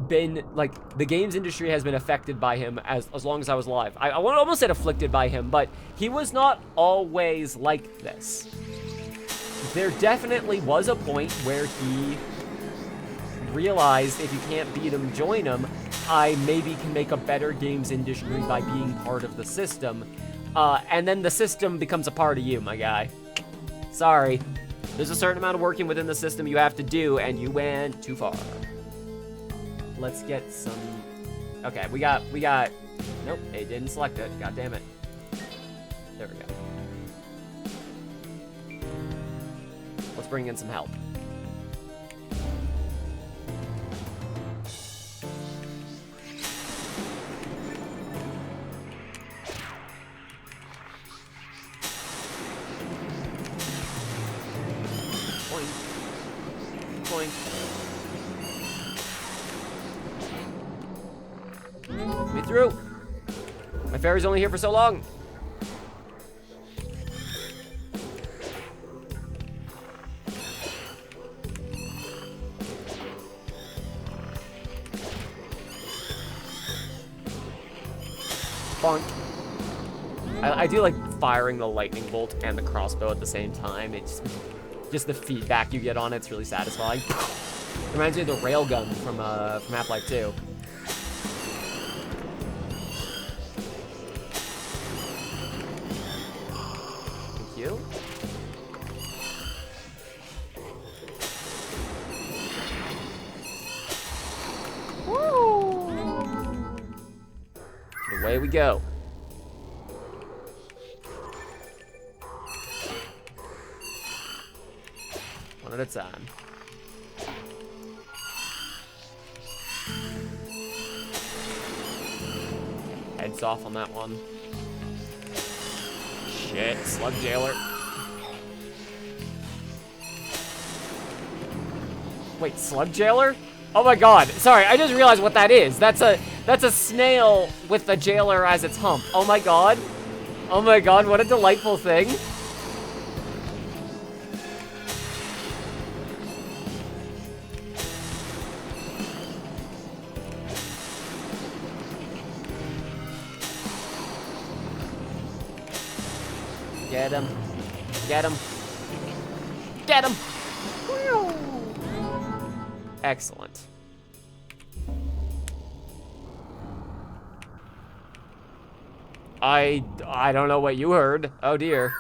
been, like, the games industry has been affected by him as long as I was alive. I almost said afflicted by him, but he was not always like this. There definitely was a point where he realized if you can't beat him, join him. I maybe can make a better games industry by being part of the system. And then the system becomes a part of you, my guy. Sorry. There's a certain amount of working within the system you have to do, and you went too far. Let's get some... Okay, we got... Nope, it didn't select it. God damn it. There we go. Let's bring in some help. Me through. My fairy's only here for so long. Bonk. I do like firing the lightning bolt and the crossbow at the same time. It's just the feedback you get on it's really satisfying. Reminds me of the railgun from Half-Life 2. Thank you. Woo! Away we go. One at a time. Heads off on that one. Shit, slug jailer. Wait, slug jailer? Oh my god, sorry, I just realized what that is. That's a snail with the jailer as its hump. Oh my god. Oh my god, what a delightful thing. Get him. Get him. Get him. Excellent. I don't know what you heard. Oh dear.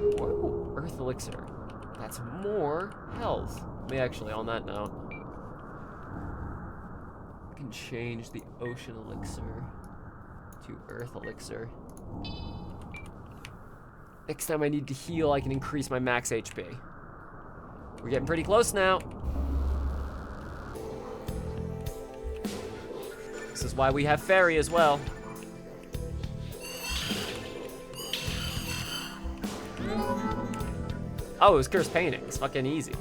Whoa, Earth Elixir. That's more health. Me actually, on that note, I can change the Ocean Elixir to Earth Elixir. Next time I need to heal, I can increase my max HP. We're getting pretty close now. This is why we have Fairy as well. Oh, it was Cursed Paintings. Fucking easy.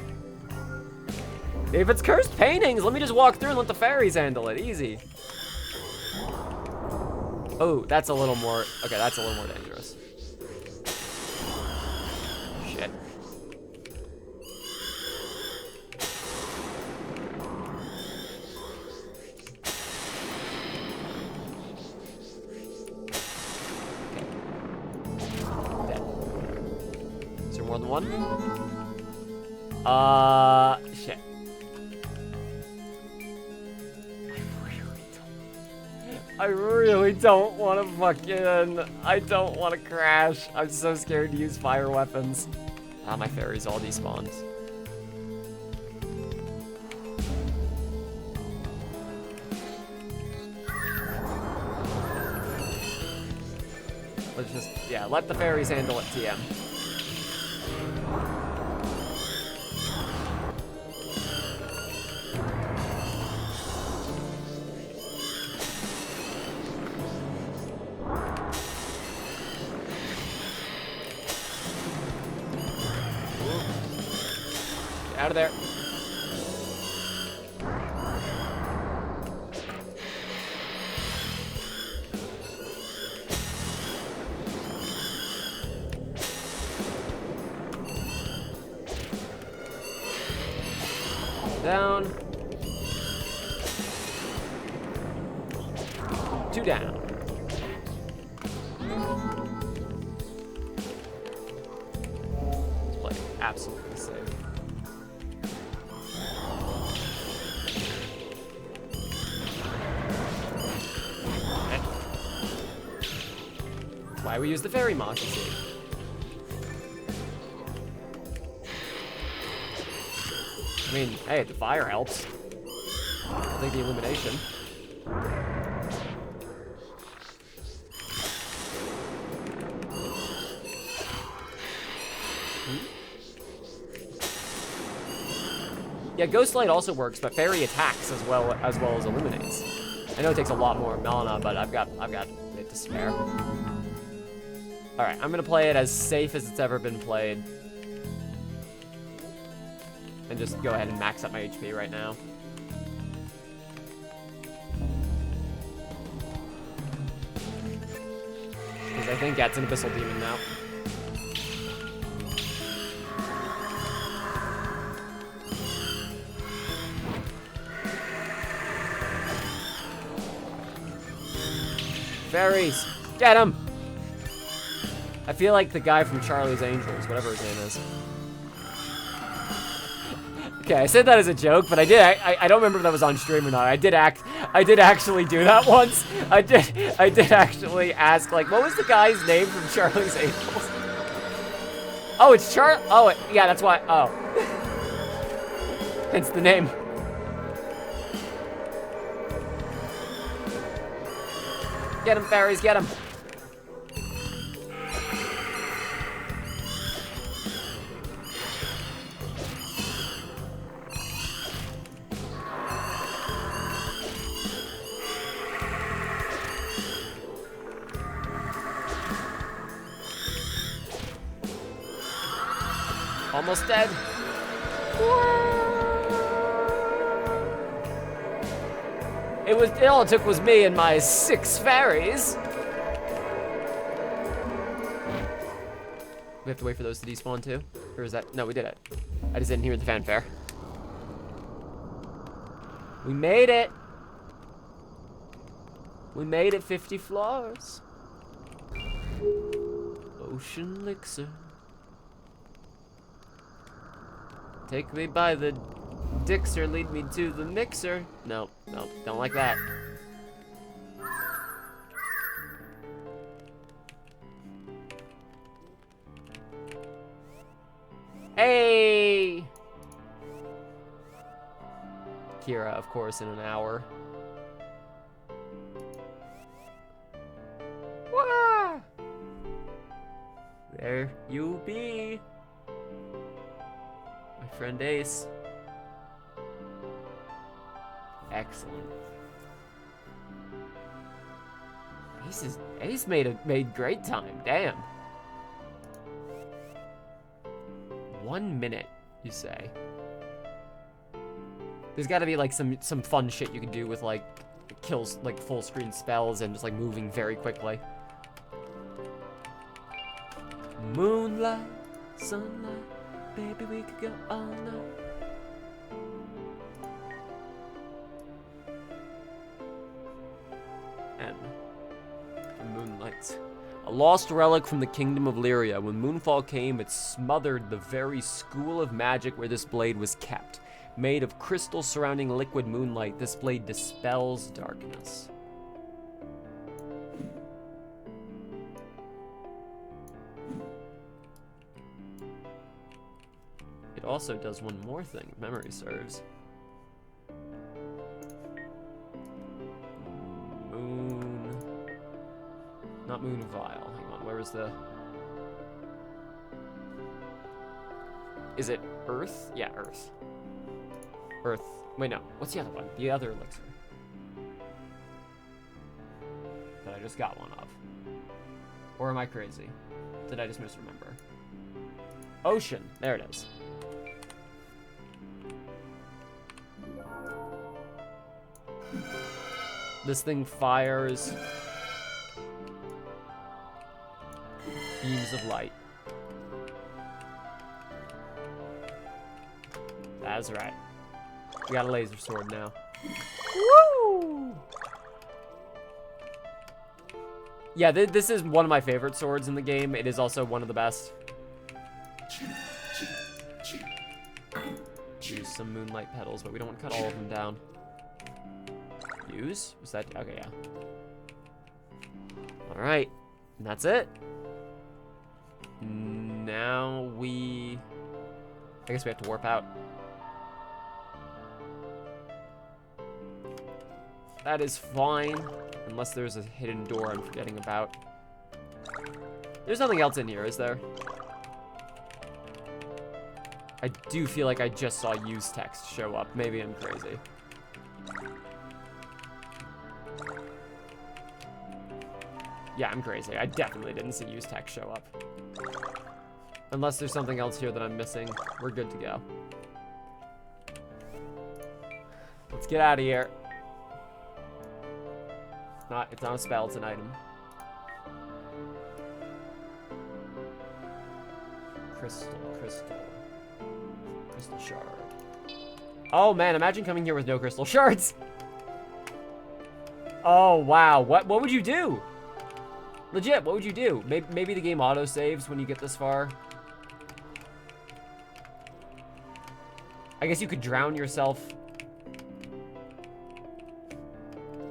If it's Cursed Paintings, let me just walk through and let the fairies handle it. Easy. Oh, that's a little more... Okay, that's a little more dangerous. on one. Shit. I really don't want to fucking... I don't want to crash. I'm so scared to use fire weapons. Ah, my fairies all despawned. Let's just, yeah, let the fairies handle it, TM. Get out of there. Down. 2 down. Let's play absolutely safe. Okay. That's why we use the fairy mosh, you see. I mean, hey, the fire helps. I'll take the illumination. Yeah, Ghost Light also works, but Fairy attacks as well as illuminates. I know it takes a lot more mana, but I've got it to spare. All right, I'm gonna play it as safe as it's ever been played. And just go ahead and max up my HP right now. Because I think that's an Abyssal Demon now. Fairies! Get him! I feel like the guy from Charlie's Angels, whatever his name is. Okay, I said that as a joke, but I don't remember if that was on stream or not. I did actually do that once. I did actually ask, like, what was the guy's name from Charlie's Angels? Oh, it's oh, yeah, that's why, oh. Hence the name. Get him, fairies, get him. Almost dead. All it took was me and my 6 fairies. We have to wait for those to despawn too? Or is that, no, we did it. I just didn't hear the fanfare. We made it. We made it 50 floors. Ocean elixir. Take me by the Dixer, lead me to the mixer. No, no, don't like that. Hey! Kira, of course, in an hour. Wah! There you be. My friend Ace. Excellent. Ace made great time. Damn. 1 minute, you say? There's got to be like some fun shit you can do with like kills, like full screen spells and just like moving very quickly. Moonlight, sunlight, baby, we could go all night. And the moonlight A lost relic from the kingdom of Lyria. When Moonfall came, it smothered the very school of magic where this blade was kept. Made of crystals surrounding liquid moonlight, this blade dispels darkness. It also does one more thing, if memory serves. Moon... Not Moon Vial. Hang on, where is the... Is it Earth? Yeah, Earth. Earth. Wait, no. What's the other one? The other elixir. That I just got one of. Or am I crazy? Did I just misremember? Ocean. There it is. This thing fires beams of light. That's right. We got a laser sword now. Woo! Yeah, this is one of my favorite swords in the game. It is also one of the best. Use some moonlight petals, but we don't want to cut all of them down. Use? Was that? Okay, yeah. Alright. And that's it. Now we... I guess we have to warp out. That is fine. Unless there's a hidden door I'm forgetting about. There's nothing else in here, is there? I do feel like I just saw use text show up. Maybe I'm crazy. Yeah, I'm crazy. I definitely didn't see use text show up. Unless there's something else here that I'm missing. We're good to go. Let's get out of here. It's not a spell, it's an item. Crystal shard. Oh man, imagine coming here with no crystal shards. Oh wow, what would you do? Legit, what would you do? Maybe the game auto-saves when you get this far. I guess you could drown yourself.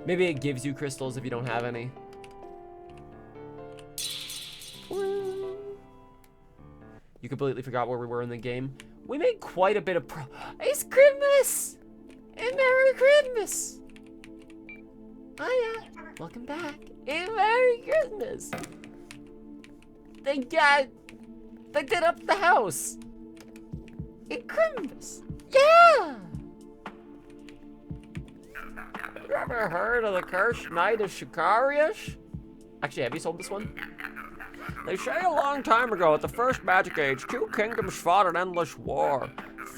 Maybe it gives you crystals if you don't have any. You completely forgot where we were in the game. We made quite a bit of It's Christmas! And Merry Christmas! Hiya! Welcome back. And Merry Christmas! They did up the house. It's Christmas. Yeah! You ever heard of the cursed night of Shikarius? Actually, have you sold this one? They say a long time ago, at the first magic age, two kingdoms fought an endless war.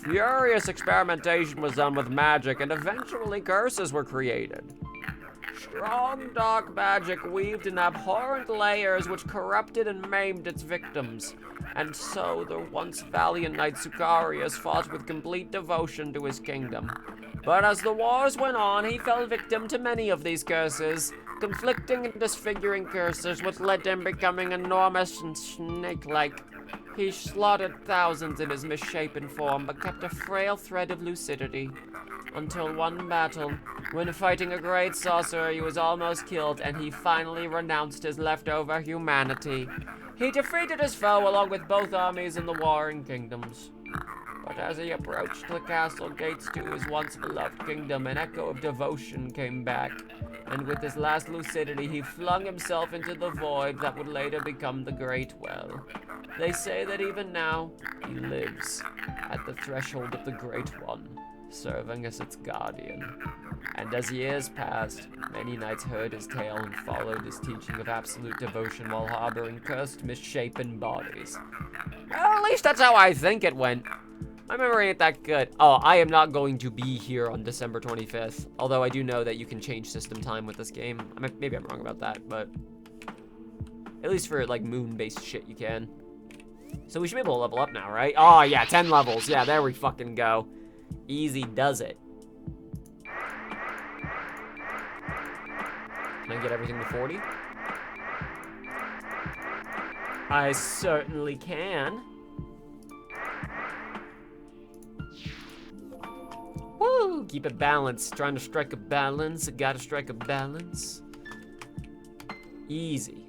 Furious experimentation was done with magic, and eventually curses were created. Strong dark magic weaved in abhorrent layers which corrupted and maimed its victims. And so the once valiant knight Sicarius fought with complete devotion to his kingdom. But as the wars went on, he fell victim to many of these curses, conflicting and disfiguring curses which led to him becoming enormous and snake-like. He slaughtered thousands in his misshapen form, but kept a frail thread of lucidity. Until one battle, when fighting a great sorcerer, he was almost killed, and he finally renounced his leftover humanity. He defeated his foe along with both armies in the warring kingdoms. But as he approached the castle gates to his once beloved kingdom, an echo of devotion came back, and with his last lucidity, he flung himself into the void that would later become the Great Well. They say that even now, he lives at the threshold of the Great One, serving as its guardian. And as years passed, many knights heard his tale and followed his teaching of absolute devotion while harboring cursed, misshapen bodies. Well, at least that's how I think it went. My memory ain't that good. Oh, I am not going to be here on December 25th. Although I do know that you can change system time with this game. Maybe I'm wrong about that, but at least for like moon-based shit you can. So we should be able to level up now, right? Oh yeah, 10 levels. Yeah, there we fucking go. Easy does it. Can I get everything to 40? I certainly can. Woo! Keep it balanced. Trying to strike a balance. Gotta strike a balance. Easy.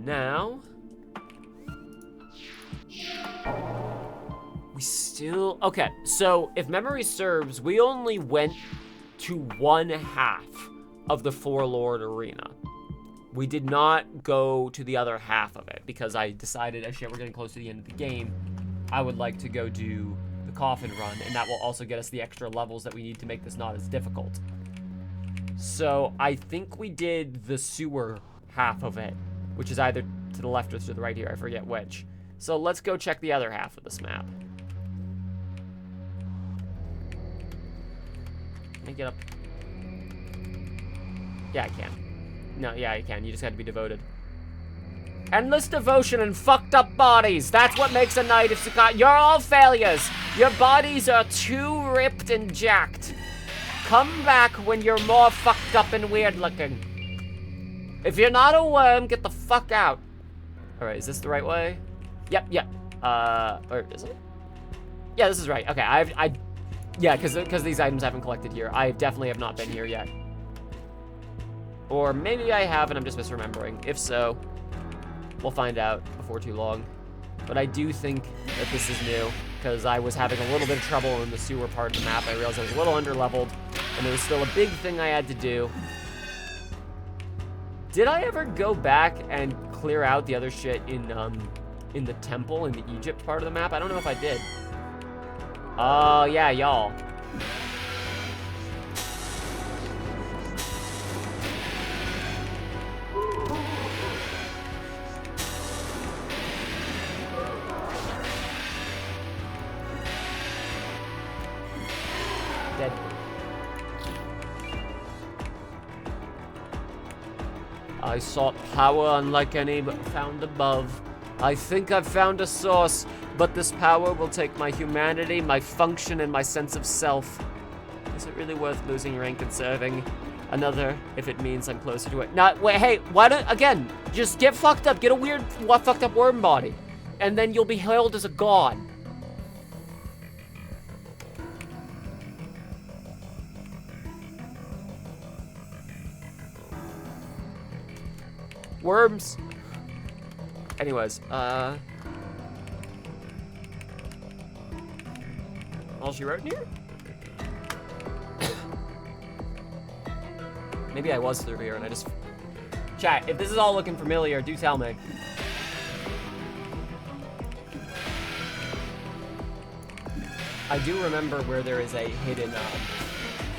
Now. We still... Okay, so if memory serves, we only went to one half of the Four Lord Arena. We did not go to the other half of it because I decided, as shit, we're getting close to the end of the game, I would like to go do the coffin run, and that will also get us the extra levels that we need to make this not as difficult. So I think we did the sewer half of it, which is either to the left or to the right here, I forget which. So let's go check the other half of this map. Can I get up? Yeah, I can. No, yeah, you can. You just gotta be devoted. Endless devotion and fucked up bodies. That's what makes a knight of Sakai. You're all failures. Your bodies are too ripped and jacked. Come back when you're more fucked up and weird looking. If you're not a worm, get the fuck out. All right, is this the right way? Yep. Or is it? Yeah, this is right. Okay, yeah, because these items haven't collected here. I definitely have not been here yet. Or maybe I have and I'm just misremembering. If so, we'll find out before too long. But I do think that this is new, because I was having a little bit of trouble in the sewer part of the map. I realized I was a little under-leveled, and there was still a big thing I had to do. Did I ever go back and clear out the other shit in the temple, in the Egypt part of the map? I don't know if I did. Oh, yeah, y'all. Dead. I sought power unlike any but found above. I think I've found a source, but this power will take my humanity, my function, and my sense of self. Is it really worth losing rank and serving another if it means I'm closer to it? Now, wait, hey, why don't, again, just get fucked up, get a weird, fucked up worm body, and then you'll be hailed as a god. Worms. Anyways, all she wrote in here? Maybe I was through here and I just... Chat, if this is all looking familiar, do tell me. I do remember where there is a hidden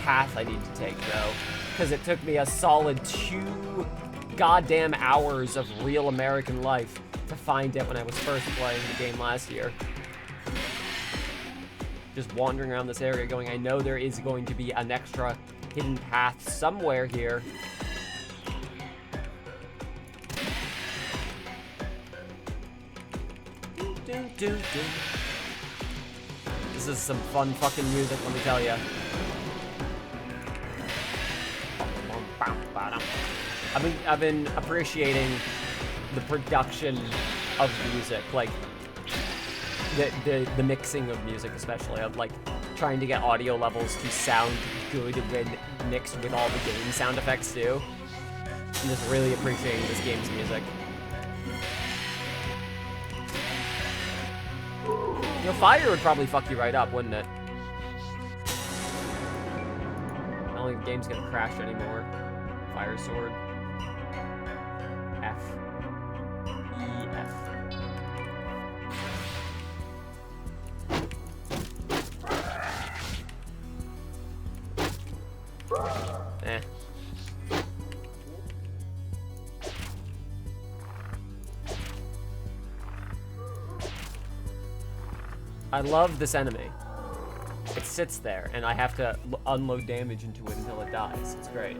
path I need to take, though, because it took me a solid 2 goddamn hours of real American life to find it when I was first playing the game last year. Just wandering around this area going, I know there is going to be an extra hidden path somewhere here. This is some fun fucking music, let me tell you. I've been appreciating the production of music, like the mixing of music, especially of like trying to get audio levels to sound good when mixed with all the game sound effects too. I'm just really appreciating this game's music. You know, fire would probably fuck you right up, wouldn't it? I don't think the game's gonna crash anymore. Fire sword. F. E, F. Eh. I love this enemy. It sits there, and I have to unload damage into it until it dies. It's great.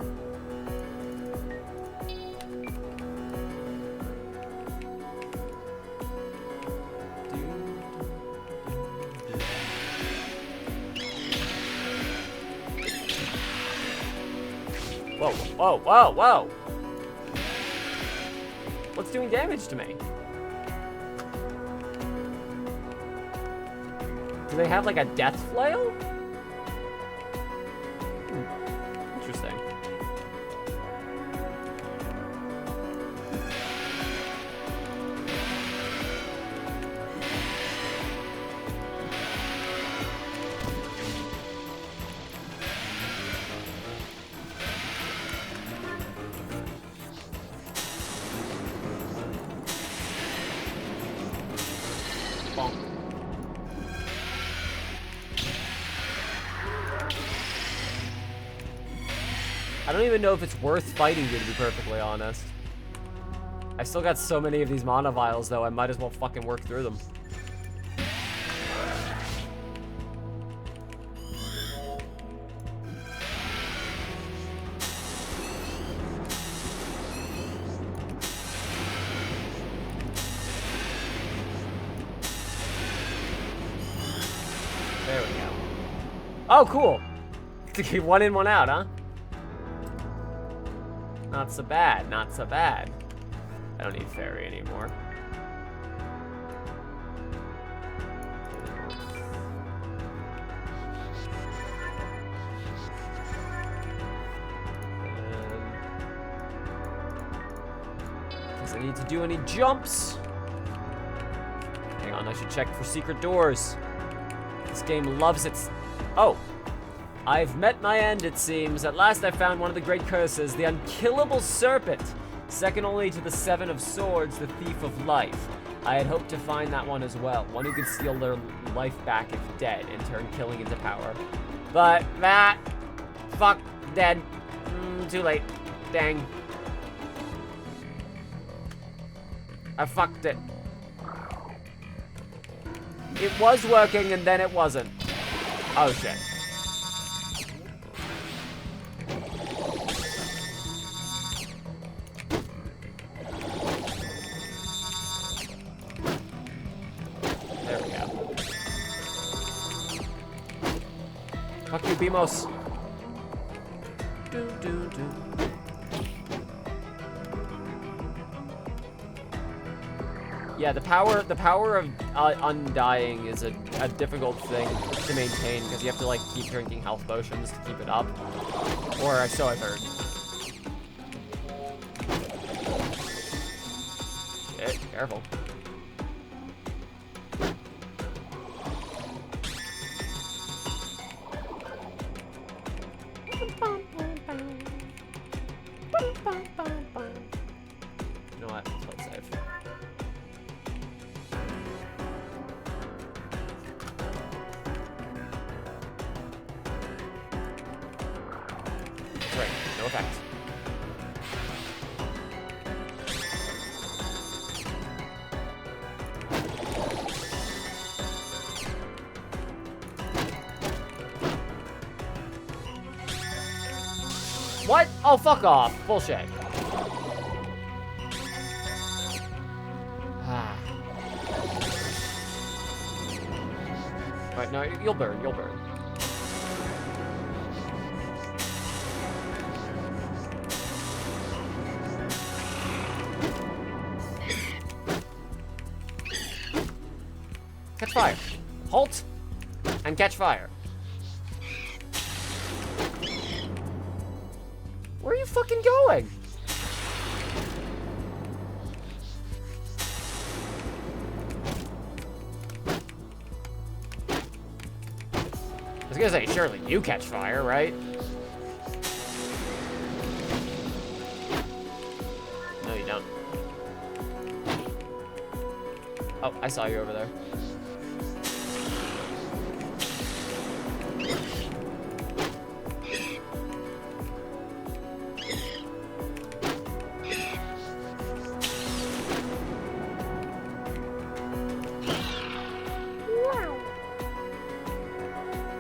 Whoa, whoa, whoa, whoa! doing damage to me? Do they have like a death flail? Interesting. Bonk. I don't even know if it's worth fighting you, to be perfectly honest. I still got so many of these mana vials, though, I might as well fucking work through them. There we go. Oh, cool. One in, one out, huh? Not so bad, not so bad. I don't need fairy anymore. Guess I need to do any jumps. Hang on, I should check for secret doors. This game loves its... Oh. I've met my end, it seems. At last I found one of the great curses, the unkillable serpent. Second only to the Seven of Swords, the Thief of Life. I had hoped to find that one as well. One who could steal their life back if dead, and turn killing into power. But that... Fuck. Dead. Too late. Dang. I fucked it. It was working, and then it wasn't. Oh, shit. Fuck you, Bimos. Yeah, the power of undying is a difficult thing to maintain because you have to like keep drinking health potions to keep it up. Or so I've heard. Shit, careful. You know what? Let's save. Right, no effect. What? Oh, fuck off. Bullshit. Alright, no, you'll burn, you'll burn. Catch fire. Halt and catch fire. Where are you fucking going? I was gonna say, surely you catch fire, right? No, you don't. Oh, I saw you over there.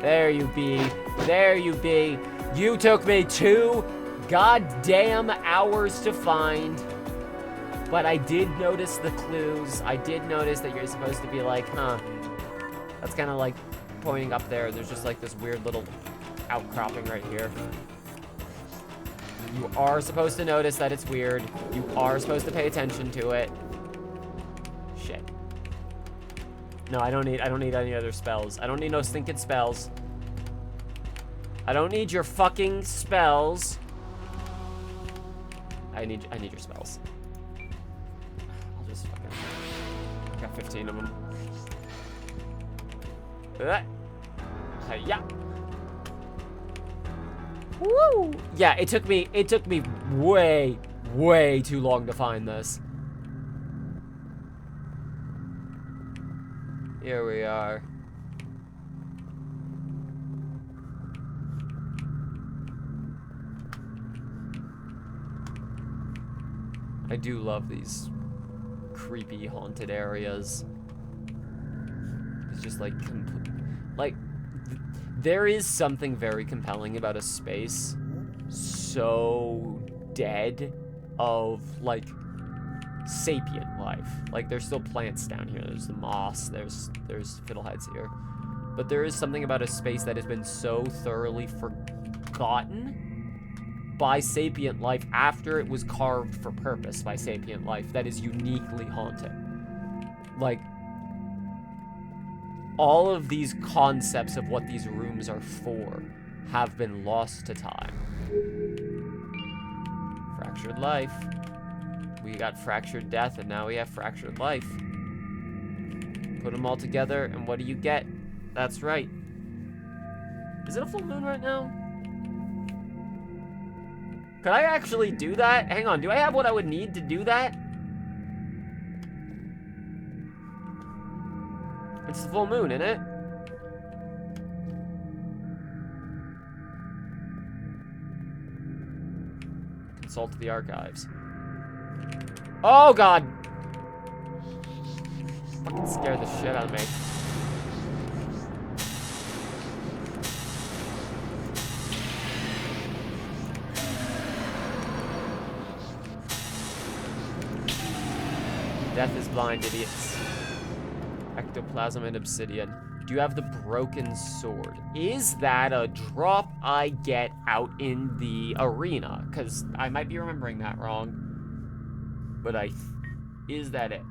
There you be. There you be. You took me 2 goddamn hours to find. But I did notice the clues. I did notice that you're supposed to be like, huh. That's kind of like pointing up there. There's just like this weird little outcropping right here. You are supposed to notice that it's weird. You are supposed to pay attention to it. Shit. No, I don't need any other spells. I don't need no stinking spells. I don't need your fucking spells. I need your spells. I'll just fucking... I got 15 of them. Yeah. Woo! Yeah, it took me way too long to find this. Here we are. I do love these creepy haunted areas. It's just like, there is something very compelling about a space so dead of, like, sapient life. Like, there's still plants down here. There's the moss. There's fiddleheads here. But there is something about a space that has been so thoroughly forgotten by sapient life after it was carved for purpose by sapient life that is uniquely haunted. Like, all of these concepts of what these rooms are for have been lost to time. Fractured life. We got fractured death, and now we have fractured life. Put them all together, and what do you get? That's right. Is it a full moon right now? Could I actually do that? Hang on, do I have what I would need to do that? It's the full moon, isn't it? Consult the archives. Oh, God! Fucking scared the shit out of me. Death is blind, idiots. Ectoplasm and obsidian. Do you have the broken sword? Is that a drop I get out in the arena? Because I might be remembering that wrong. But is that it?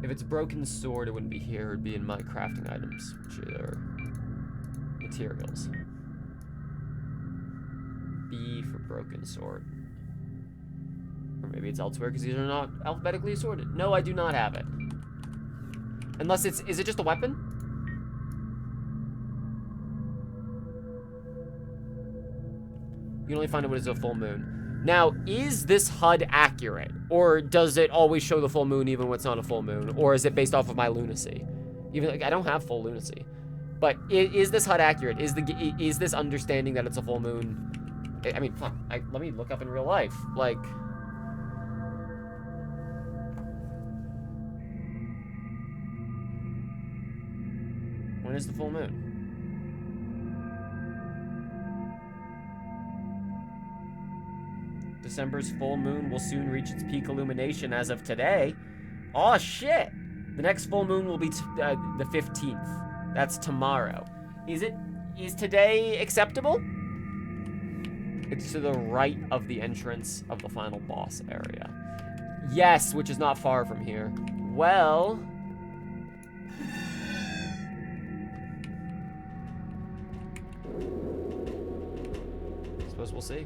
If it's broken sword, it wouldn't be here. It would be in my crafting items, which are materials. B for broken sword. Or maybe it's elsewhere because these are not alphabetically assorted. No, I do not have it. Unless is it just a weapon? You can only find it when it's a full moon. Now, is this HUD accurate? Or does it always show the full moon even when it's not a full moon? Or is it based off of my lunacy? Even like, I don't have full lunacy. But is this HUD accurate? Is this understanding that it's a full moon? I mean, fuck, let me look up in real life. Like... When is the full moon? December's full moon will soon reach its peak illumination as of today. Oh shit! The next full moon will be the 15th. That's tomorrow. Is today acceptable? It's to the right of the entrance of the final boss area. Yes, which is not far from here. Well... Suppose we'll see.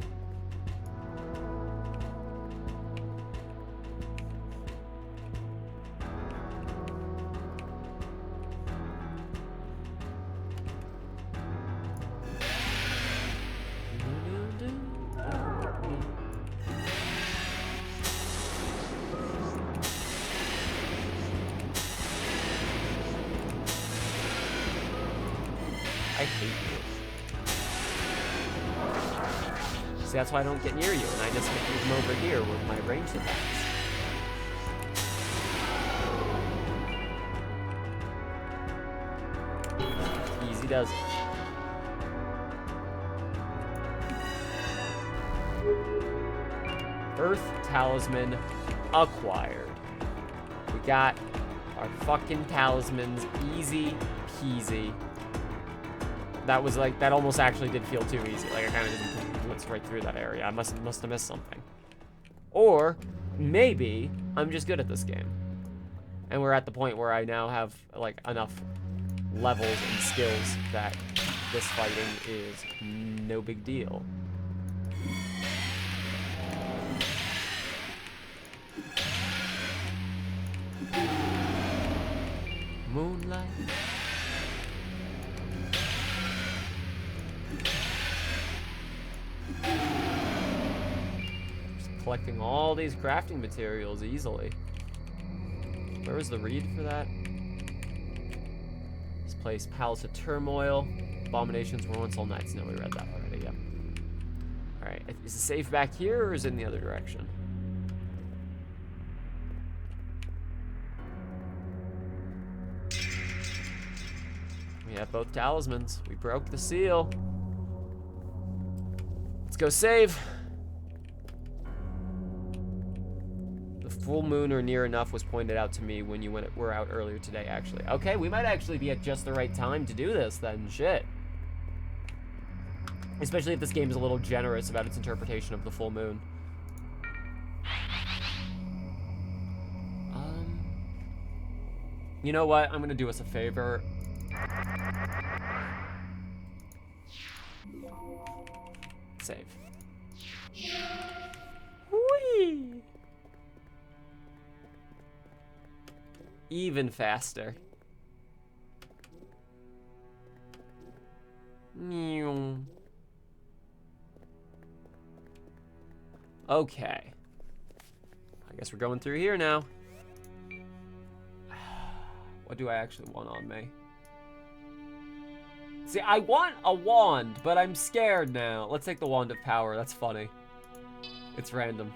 I hate you. See, that's why I don't get near you, and I just move them over here with my ranged attacks. Easy does it. Earth Talisman acquired. We got our fucking talismans, easy peasy. That was like, that almost actually did feel too easy. Like I kind of just went straight through that area. I must have missed something. Or maybe I'm just good at this game. And we're at the point where I now have like enough levels and skills that this fighting is no big deal. Moonlight. Just collecting all these crafting materials easily. Where was the read for that? This place, Palace of Turmoil. Abominations were once all nights. No, we read that already, yeah. Alright, is it safe back here or is it in the other direction? We have both talismans. We broke the seal. Let's go save. The full moon or near enough was pointed out to me when you were out earlier today, actually. Okay, we might actually be at just the right time to do this then. Shit. Especially if this game is a little generous about its interpretation of the full moon. You know what? I'm gonna do us a favor. Save. Whee! Even faster. Okay. I guess we're going through here now. What do I actually want on me? See, I want a wand, but I'm scared now. Let's take the Wand of Power. That's funny. It's random.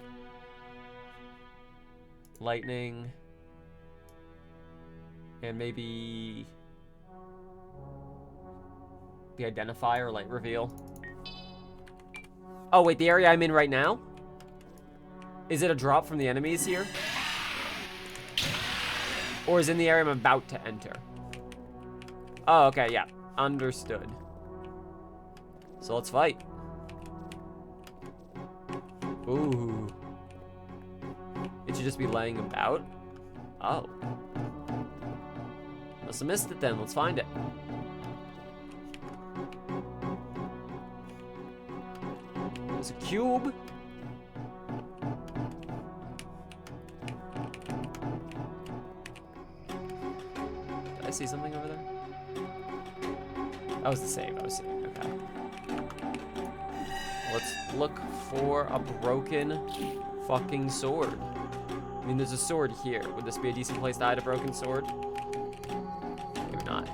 Lightning. And maybe the Identifier, Light Reveal. Oh, wait, the area I'm in right now? Is it a drop from the enemies here? Or is it in the area I'm about to enter? Oh, okay, yeah. Understood. So let's fight. Ooh. It should just be laying about. Oh. Must have missed it then. Let's find it. There's a cube. Did I see something over there? That was the save. I was saying. Okay. Let's look for a broken fucking sword. I mean, there's a sword here. Would this be a decent place to hide a broken sword? Maybe not.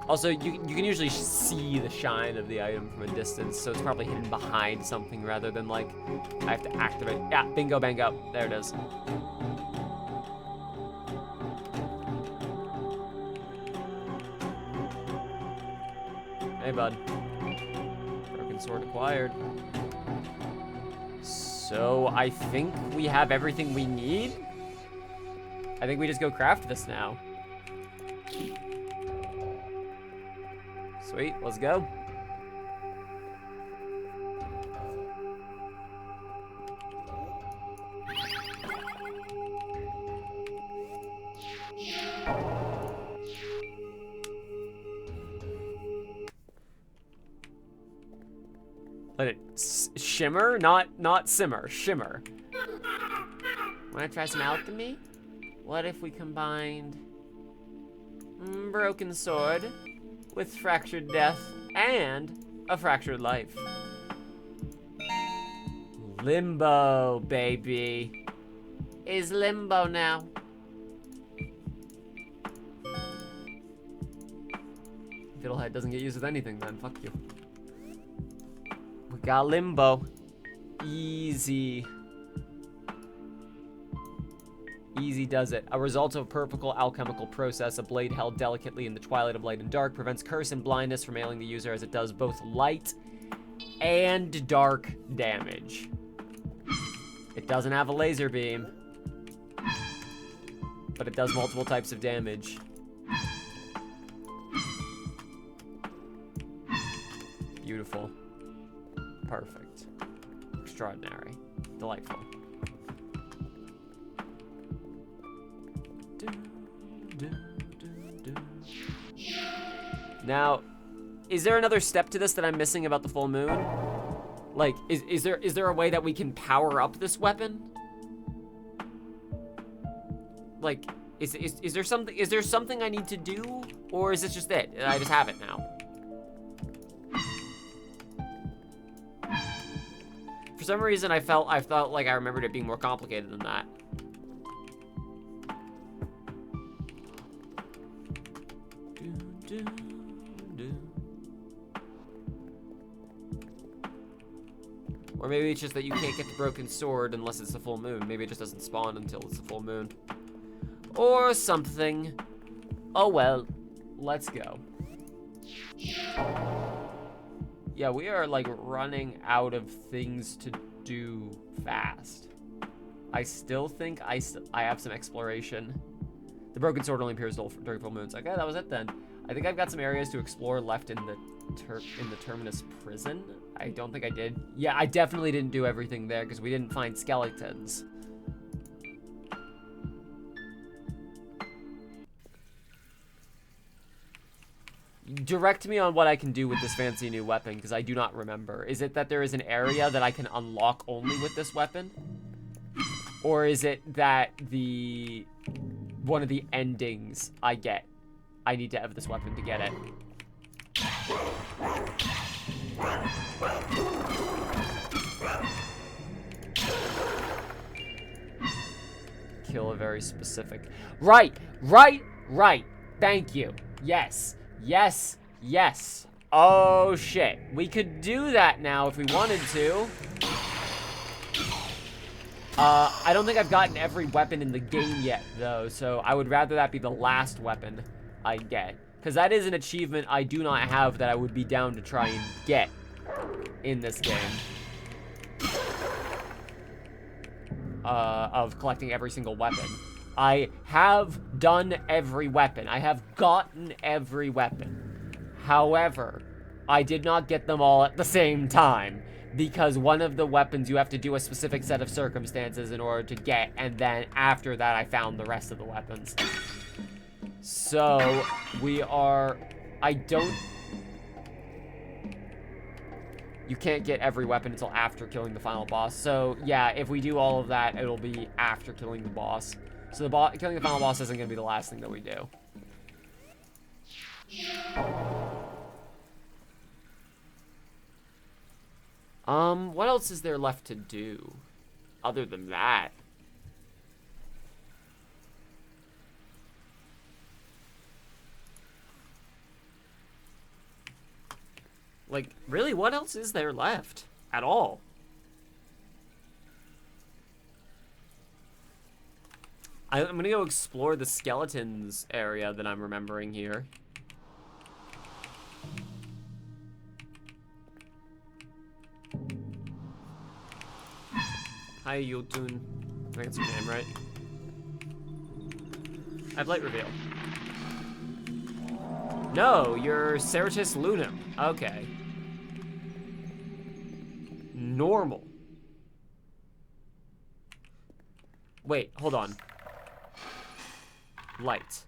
Also, you can usually see the shine of the item from a distance, so it's probably hidden behind something rather than like I have to activate. Yeah, bingo, bango. There it is. Hey, bud. Broken sword acquired. So, I think we have everything we need. I think we just go craft this now. Sweet, let's go. Let it shimmer, not simmer, shimmer. Wanna try some alchemy? What if we combined broken sword with fractured death and a fractured life? Limbo, baby. Is limbo now. Fiddlehead doesn't get used with anything then, fuck you. We got limbo. Easy. Easy does it. A result of a purposeful alchemical process, a blade held delicately in the twilight of light and dark prevents curse and blindness from ailing the user as it does both light and dark damage. It doesn't have a laser beam, but it does multiple types of damage. Beautiful. Perfect. Extraordinary. Delightful. Now, is there another step to this that I'm missing about the full moon? Like, is there a way that we can power up this weapon? Like, is there something I need to do, or is this just it? I just have it now. For some reason, I felt like I remembered it being more complicated than that. Or maybe it's just that you can't get the broken sword unless it's the full moon. Maybe it just doesn't spawn until it's the full moon. Or something. Oh well, let's go. Yeah, we are like running out of things to do fast. I still think I have some exploration. The broken sword only appears during full moons. Okay, that was it then. I think I've got some areas to explore left in the Terminus prison. I don't think I did. Yeah, I definitely didn't do everything there because we didn't find skeletons. Direct me on what I can do with this fancy new weapon, because I do not remember. Is it that there is an area that I can unlock only with this weapon? Or is it that one of the endings I need to have this weapon to get it? Kill a very specific... Right! Thank you. Yes. Oh, shit. We could do that now if we wanted to. I don't think I've gotten every weapon in the game yet, though, so I would rather that be the last weapon I get. Because that is an achievement I do not have that I would be down to try and get in this game. Of collecting every single weapon. I have done every weapon. I have gotten every weapon. However, I did not get them all at the same time. Because one of the weapons you have to do a specific set of circumstances in order to get, and then after that I found the rest of the weapons. So, you can't get every weapon until after killing the final boss. So, yeah, if we do all of that, it'll be after killing the boss. So killing the final boss isn't going to be the last thing that we do. What else is there left to do? Other than that? Like, really, what else is there left? At all? I'm gonna go explore the skeletons area that I'm remembering here. Hi, Yultun. I think it's your name, right? I have light reveal. No, you're Ceratus Lunum. Okay. Normal. Wait, hold on. Light.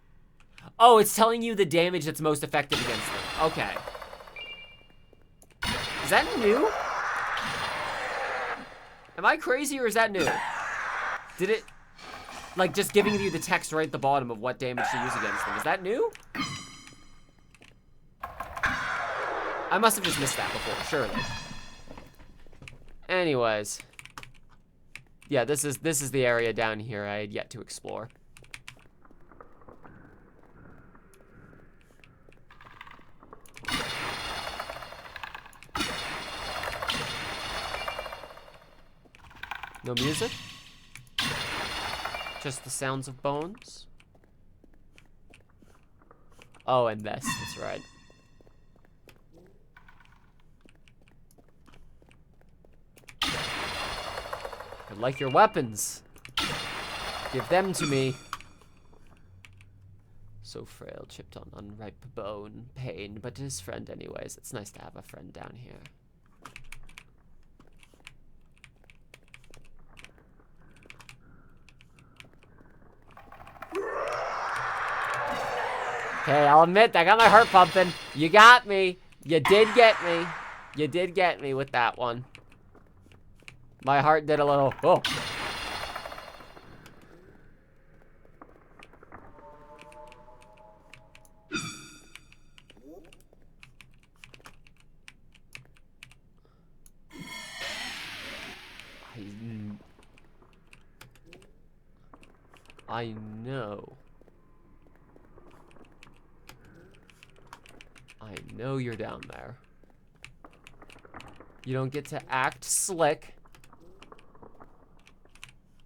Oh, it's telling you the damage that's most effective against them. Okay. Is that new? Am I crazy or is that new? Did it, like, just giving you the text right at the bottom of what damage to use against them? Is that new? I must have just missed that before, surely. Anyways. Yeah, this is the area down here I had yet to explore. No music? Just the sounds of bones? Oh, and this, that's right. I like your weapons. Give them to me. So frail, chipped on unripe bone, pain, but his friend anyways. It's nice to have a friend down here. Okay, I'll admit, I got my heart pumping. You got me. You did get me. You did get me with that one. My heart did a little, oh. I know. I know you're down there. You don't get to act slick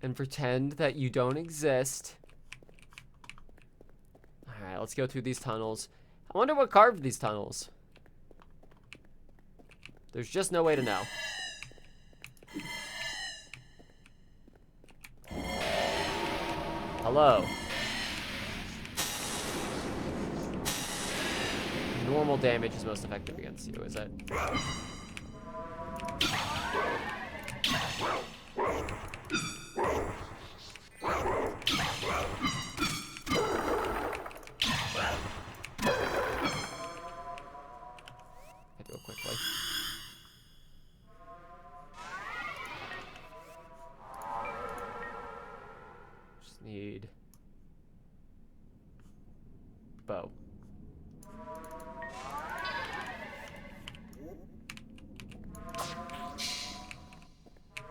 and pretend that you don't exist. Alright, let's go through these tunnels. I wonder what carved these tunnels. There's just no way to know. Hello. Normal damage is most effective against you, is it? I do it quickly. Just need bow.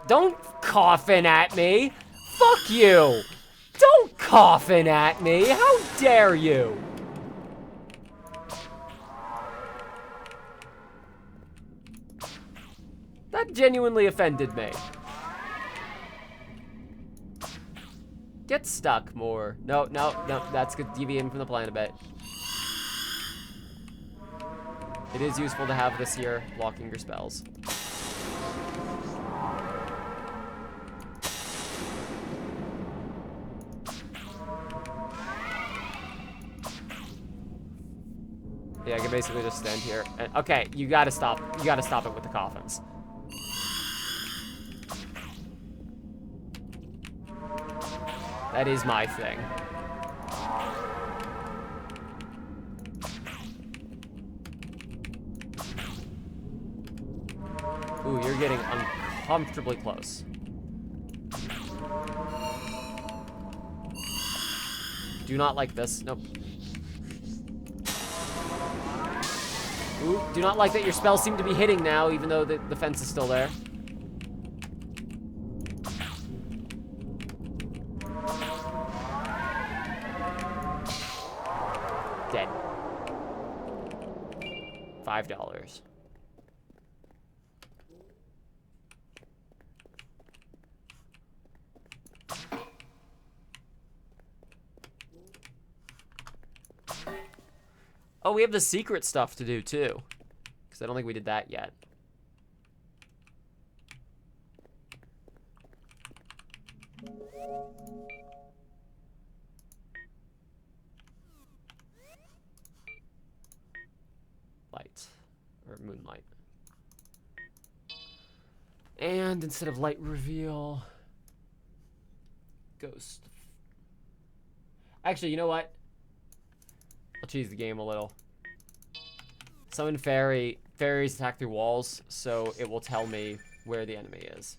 Don't coughin' at me! Fuck you! Don't coughin' at me! How dare you! That genuinely offended me. Get stuck more. No, that's good. Deviating from the plan a bit. It is useful to have this here blocking your spells. Yeah, I can basically just stand here. And, okay, you gotta stop. You gotta stop it with the coffins. That is my thing. Ooh, you're getting uncomfortably close. Do not like this. Nope. Ooh, do not like that your spells seem to be hitting now, even though the fence is still there. Dead. $5. Oh, we have the secret stuff to do, too. Because I don't think we did that yet. Light. Or moonlight. And instead of light reveal... Ghost. Actually, you know what? I'll cheese the game a little. Summon fairy. Fairies attack through walls, so it will tell me where the enemy is.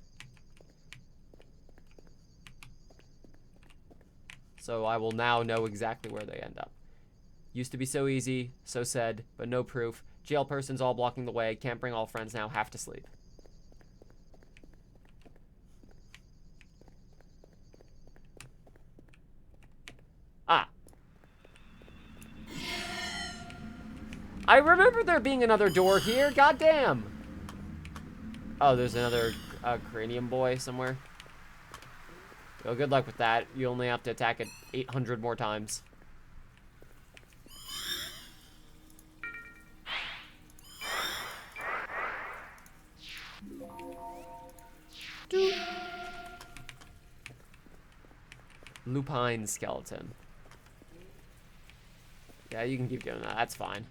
So I will now know exactly where they end up. Used to be so easy, so said, but no proof. Jail persons all blocking the way. Can't bring all friends now. Have to sleep. Ah. I remember there being another door here. Goddamn. Oh, there's another cranium boy somewhere. Well, good luck with that. You only have to attack it 800 more times. Lupine skeleton. Yeah, you can keep doing that. That's fine.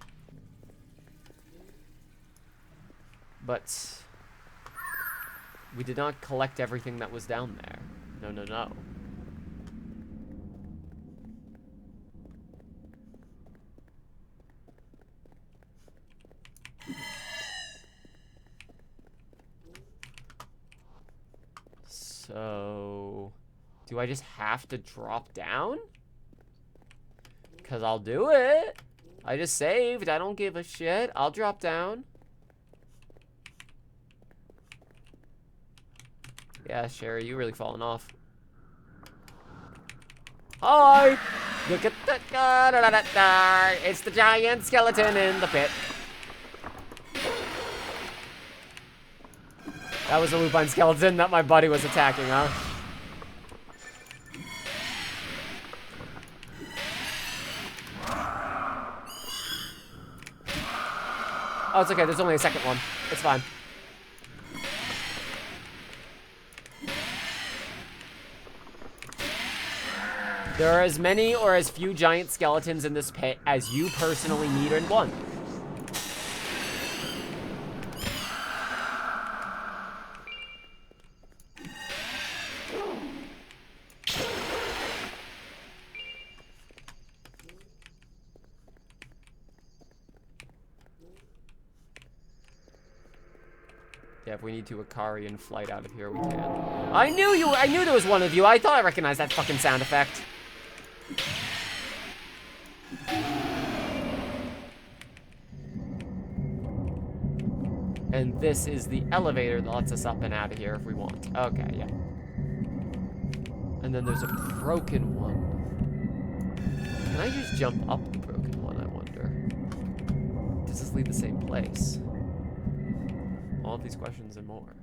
But we did not collect everything that was down there. No, no, no. So, do I just have to drop down? Because I'll do it. I just saved. I don't give a shit. I'll drop down. Yeah, Sheri, you really falling off. Hi! Look at that. It's the giant skeleton in the pit. That was a lupine skeleton that my buddy was attacking, huh? Oh, it's okay. There's only a second one. It's fine. There are as many or as few giant skeletons in this pit as you personally need and want. Yeah, if we need to Akari and flight out of here, we can. I knew there was one of you. I thought I recognized that fucking sound effect. And this is the elevator that lets us up and out of here if we want. Okay, yeah. And then there's a broken one. Can I just jump up the broken one, I wonder? Does this lead the same place? All of these questions and more.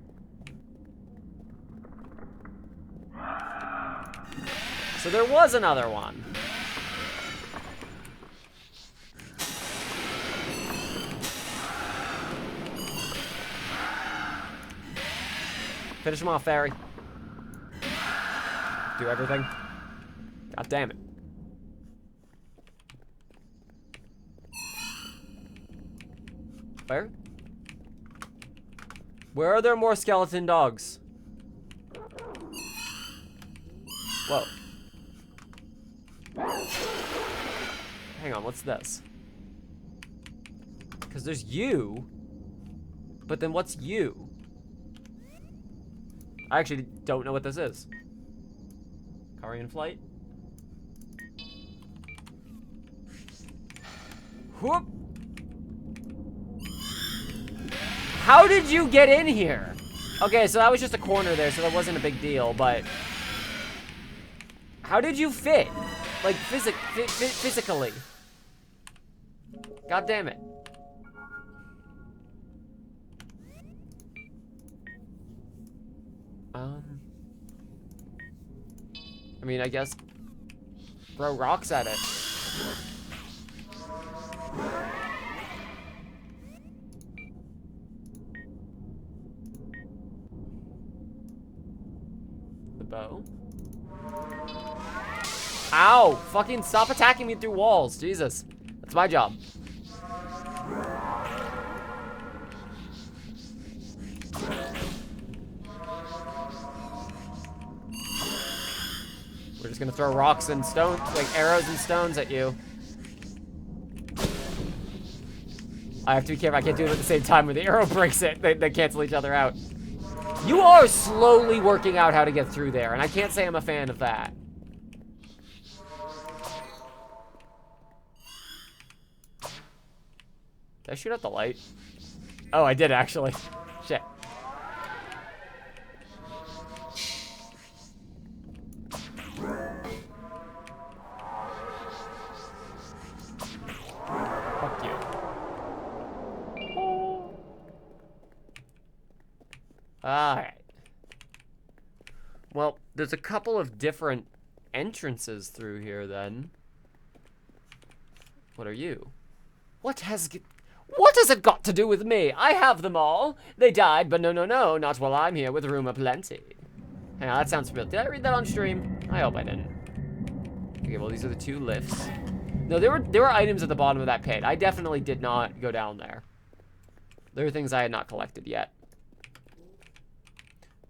So there was another one. Finish him off, Fairy. Do everything. God damn it. Where? Where are there more skeleton dogs? Whoa. Hang on, what's this? Because there's you. But then what's you? I actually don't know what this is. Karian flight? Whoop! How did you get in here? Okay, so that was just a corner there, so that wasn't a big deal, but... How did you fit? Like, physically. God damn it. I mean, I guess... Throw rocks at it. The bow. Ow! Fucking stop attacking me through walls. Jesus. That's my job. We're just gonna throw rocks and stones, like arrows and stones at you. I have to be careful. I can't do it at the same time when the arrow breaks it. They cancel each other out. You are slowly working out how to get through there, and I can't say I'm a fan of that. Did I shoot out the light? Oh, I did actually. Shit. Fuck you. Alright. Well, there's a couple of different entrances through here then. What are you? What has it got to do with me? I have them all. They died, but no, not while I'm here with room aplenty. Hang on, that sounds familiar. Did I read that on stream? I hope I didn't. Okay, well, these are the two lifts. No, there were items at the bottom of that pit. I definitely did not go down there. There are things I had not collected yet.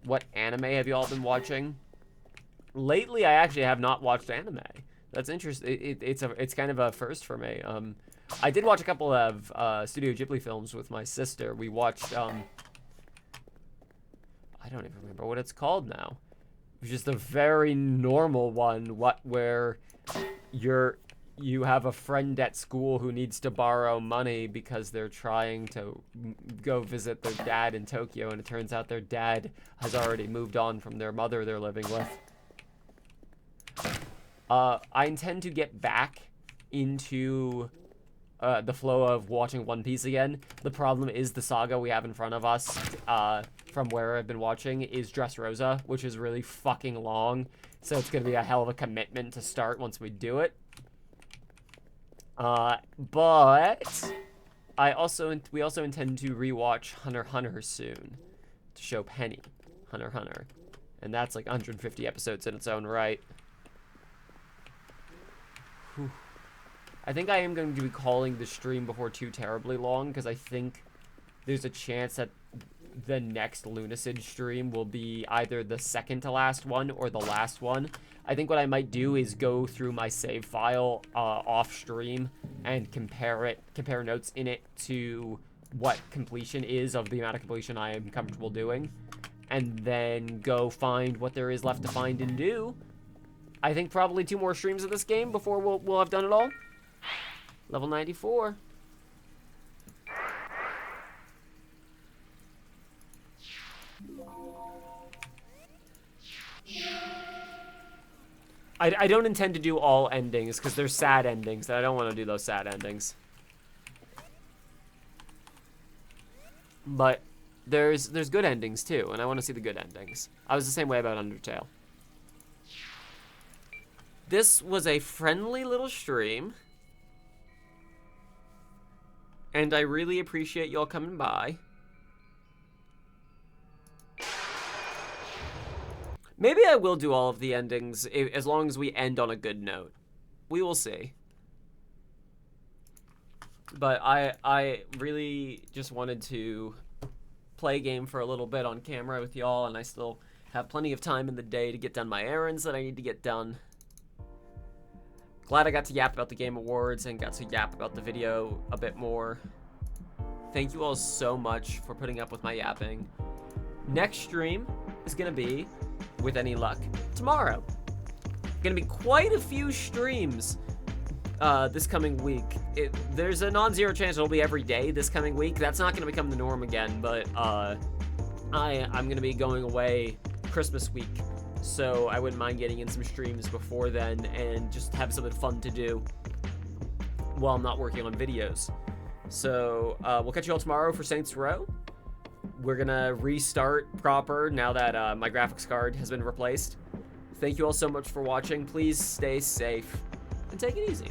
What anime have you all been watching? Lately, I actually have not watched anime. That's interesting. It's kind of a first for me. I did watch a couple of Studio Ghibli films with my sister. We watched I don't even remember what it's called now. It was just a very normal one, where you have a friend at school who needs to borrow money because they're trying to go visit their dad in Tokyo, and it turns out their dad has already moved on from their mother they're living with. I intend to get back into the flow of watching One Piece again. The problem is the saga we have in front of us, from where I've been watching, is Dressrosa, which is really fucking long. So it's gonna be a hell of a commitment to start once we do it. But we also intend to rewatch Hunter x Hunter soon to show Penny Hunter x Hunter, and that's like 150 episodes in its own right. Whew. I think I am going to be calling the stream before too terribly long, because I think there's a chance that the next Lunacid stream will be either the second to last one or the last one. I think what I might do is go through my save file off stream and compare notes in it to what completion is of the amount of completion I am comfortable doing, and then go find what there is left to find and do. I think probably 2 more streams of this game before we'll have done it all. Level 94. I don't intend to do all endings, because there's sad endings, and I don't want to do those sad endings. But there's good endings, too, and I want to see the good endings. I was the same way about Undertale. This was a friendly little stream, and I really appreciate y'all coming by. Maybe I will do all of the endings as long as we end on a good note. We will see. But I really just wanted to play a game for a little bit on camera with y'all, and I still have plenty of time in the day to get done my errands that I need to get done. Glad I got to yap about the Game Awards and got to yap about the video a bit more. Thank you all so much for putting up with my yapping. Next stream is gonna be, with any luck, tomorrow. Gonna be quite a few streams this coming week. There's a non-zero chance it'll be every day this coming week. That's not gonna become the norm again, but I'm gonna be going away Christmas week, so I wouldn't mind getting in some streams before then and just have something fun to do while I'm not working on videos. So we'll catch you all tomorrow for Saints Row. We're gonna restart proper now that my graphics card has been replaced. Thank you all so much for watching. Please stay safe and take it easy.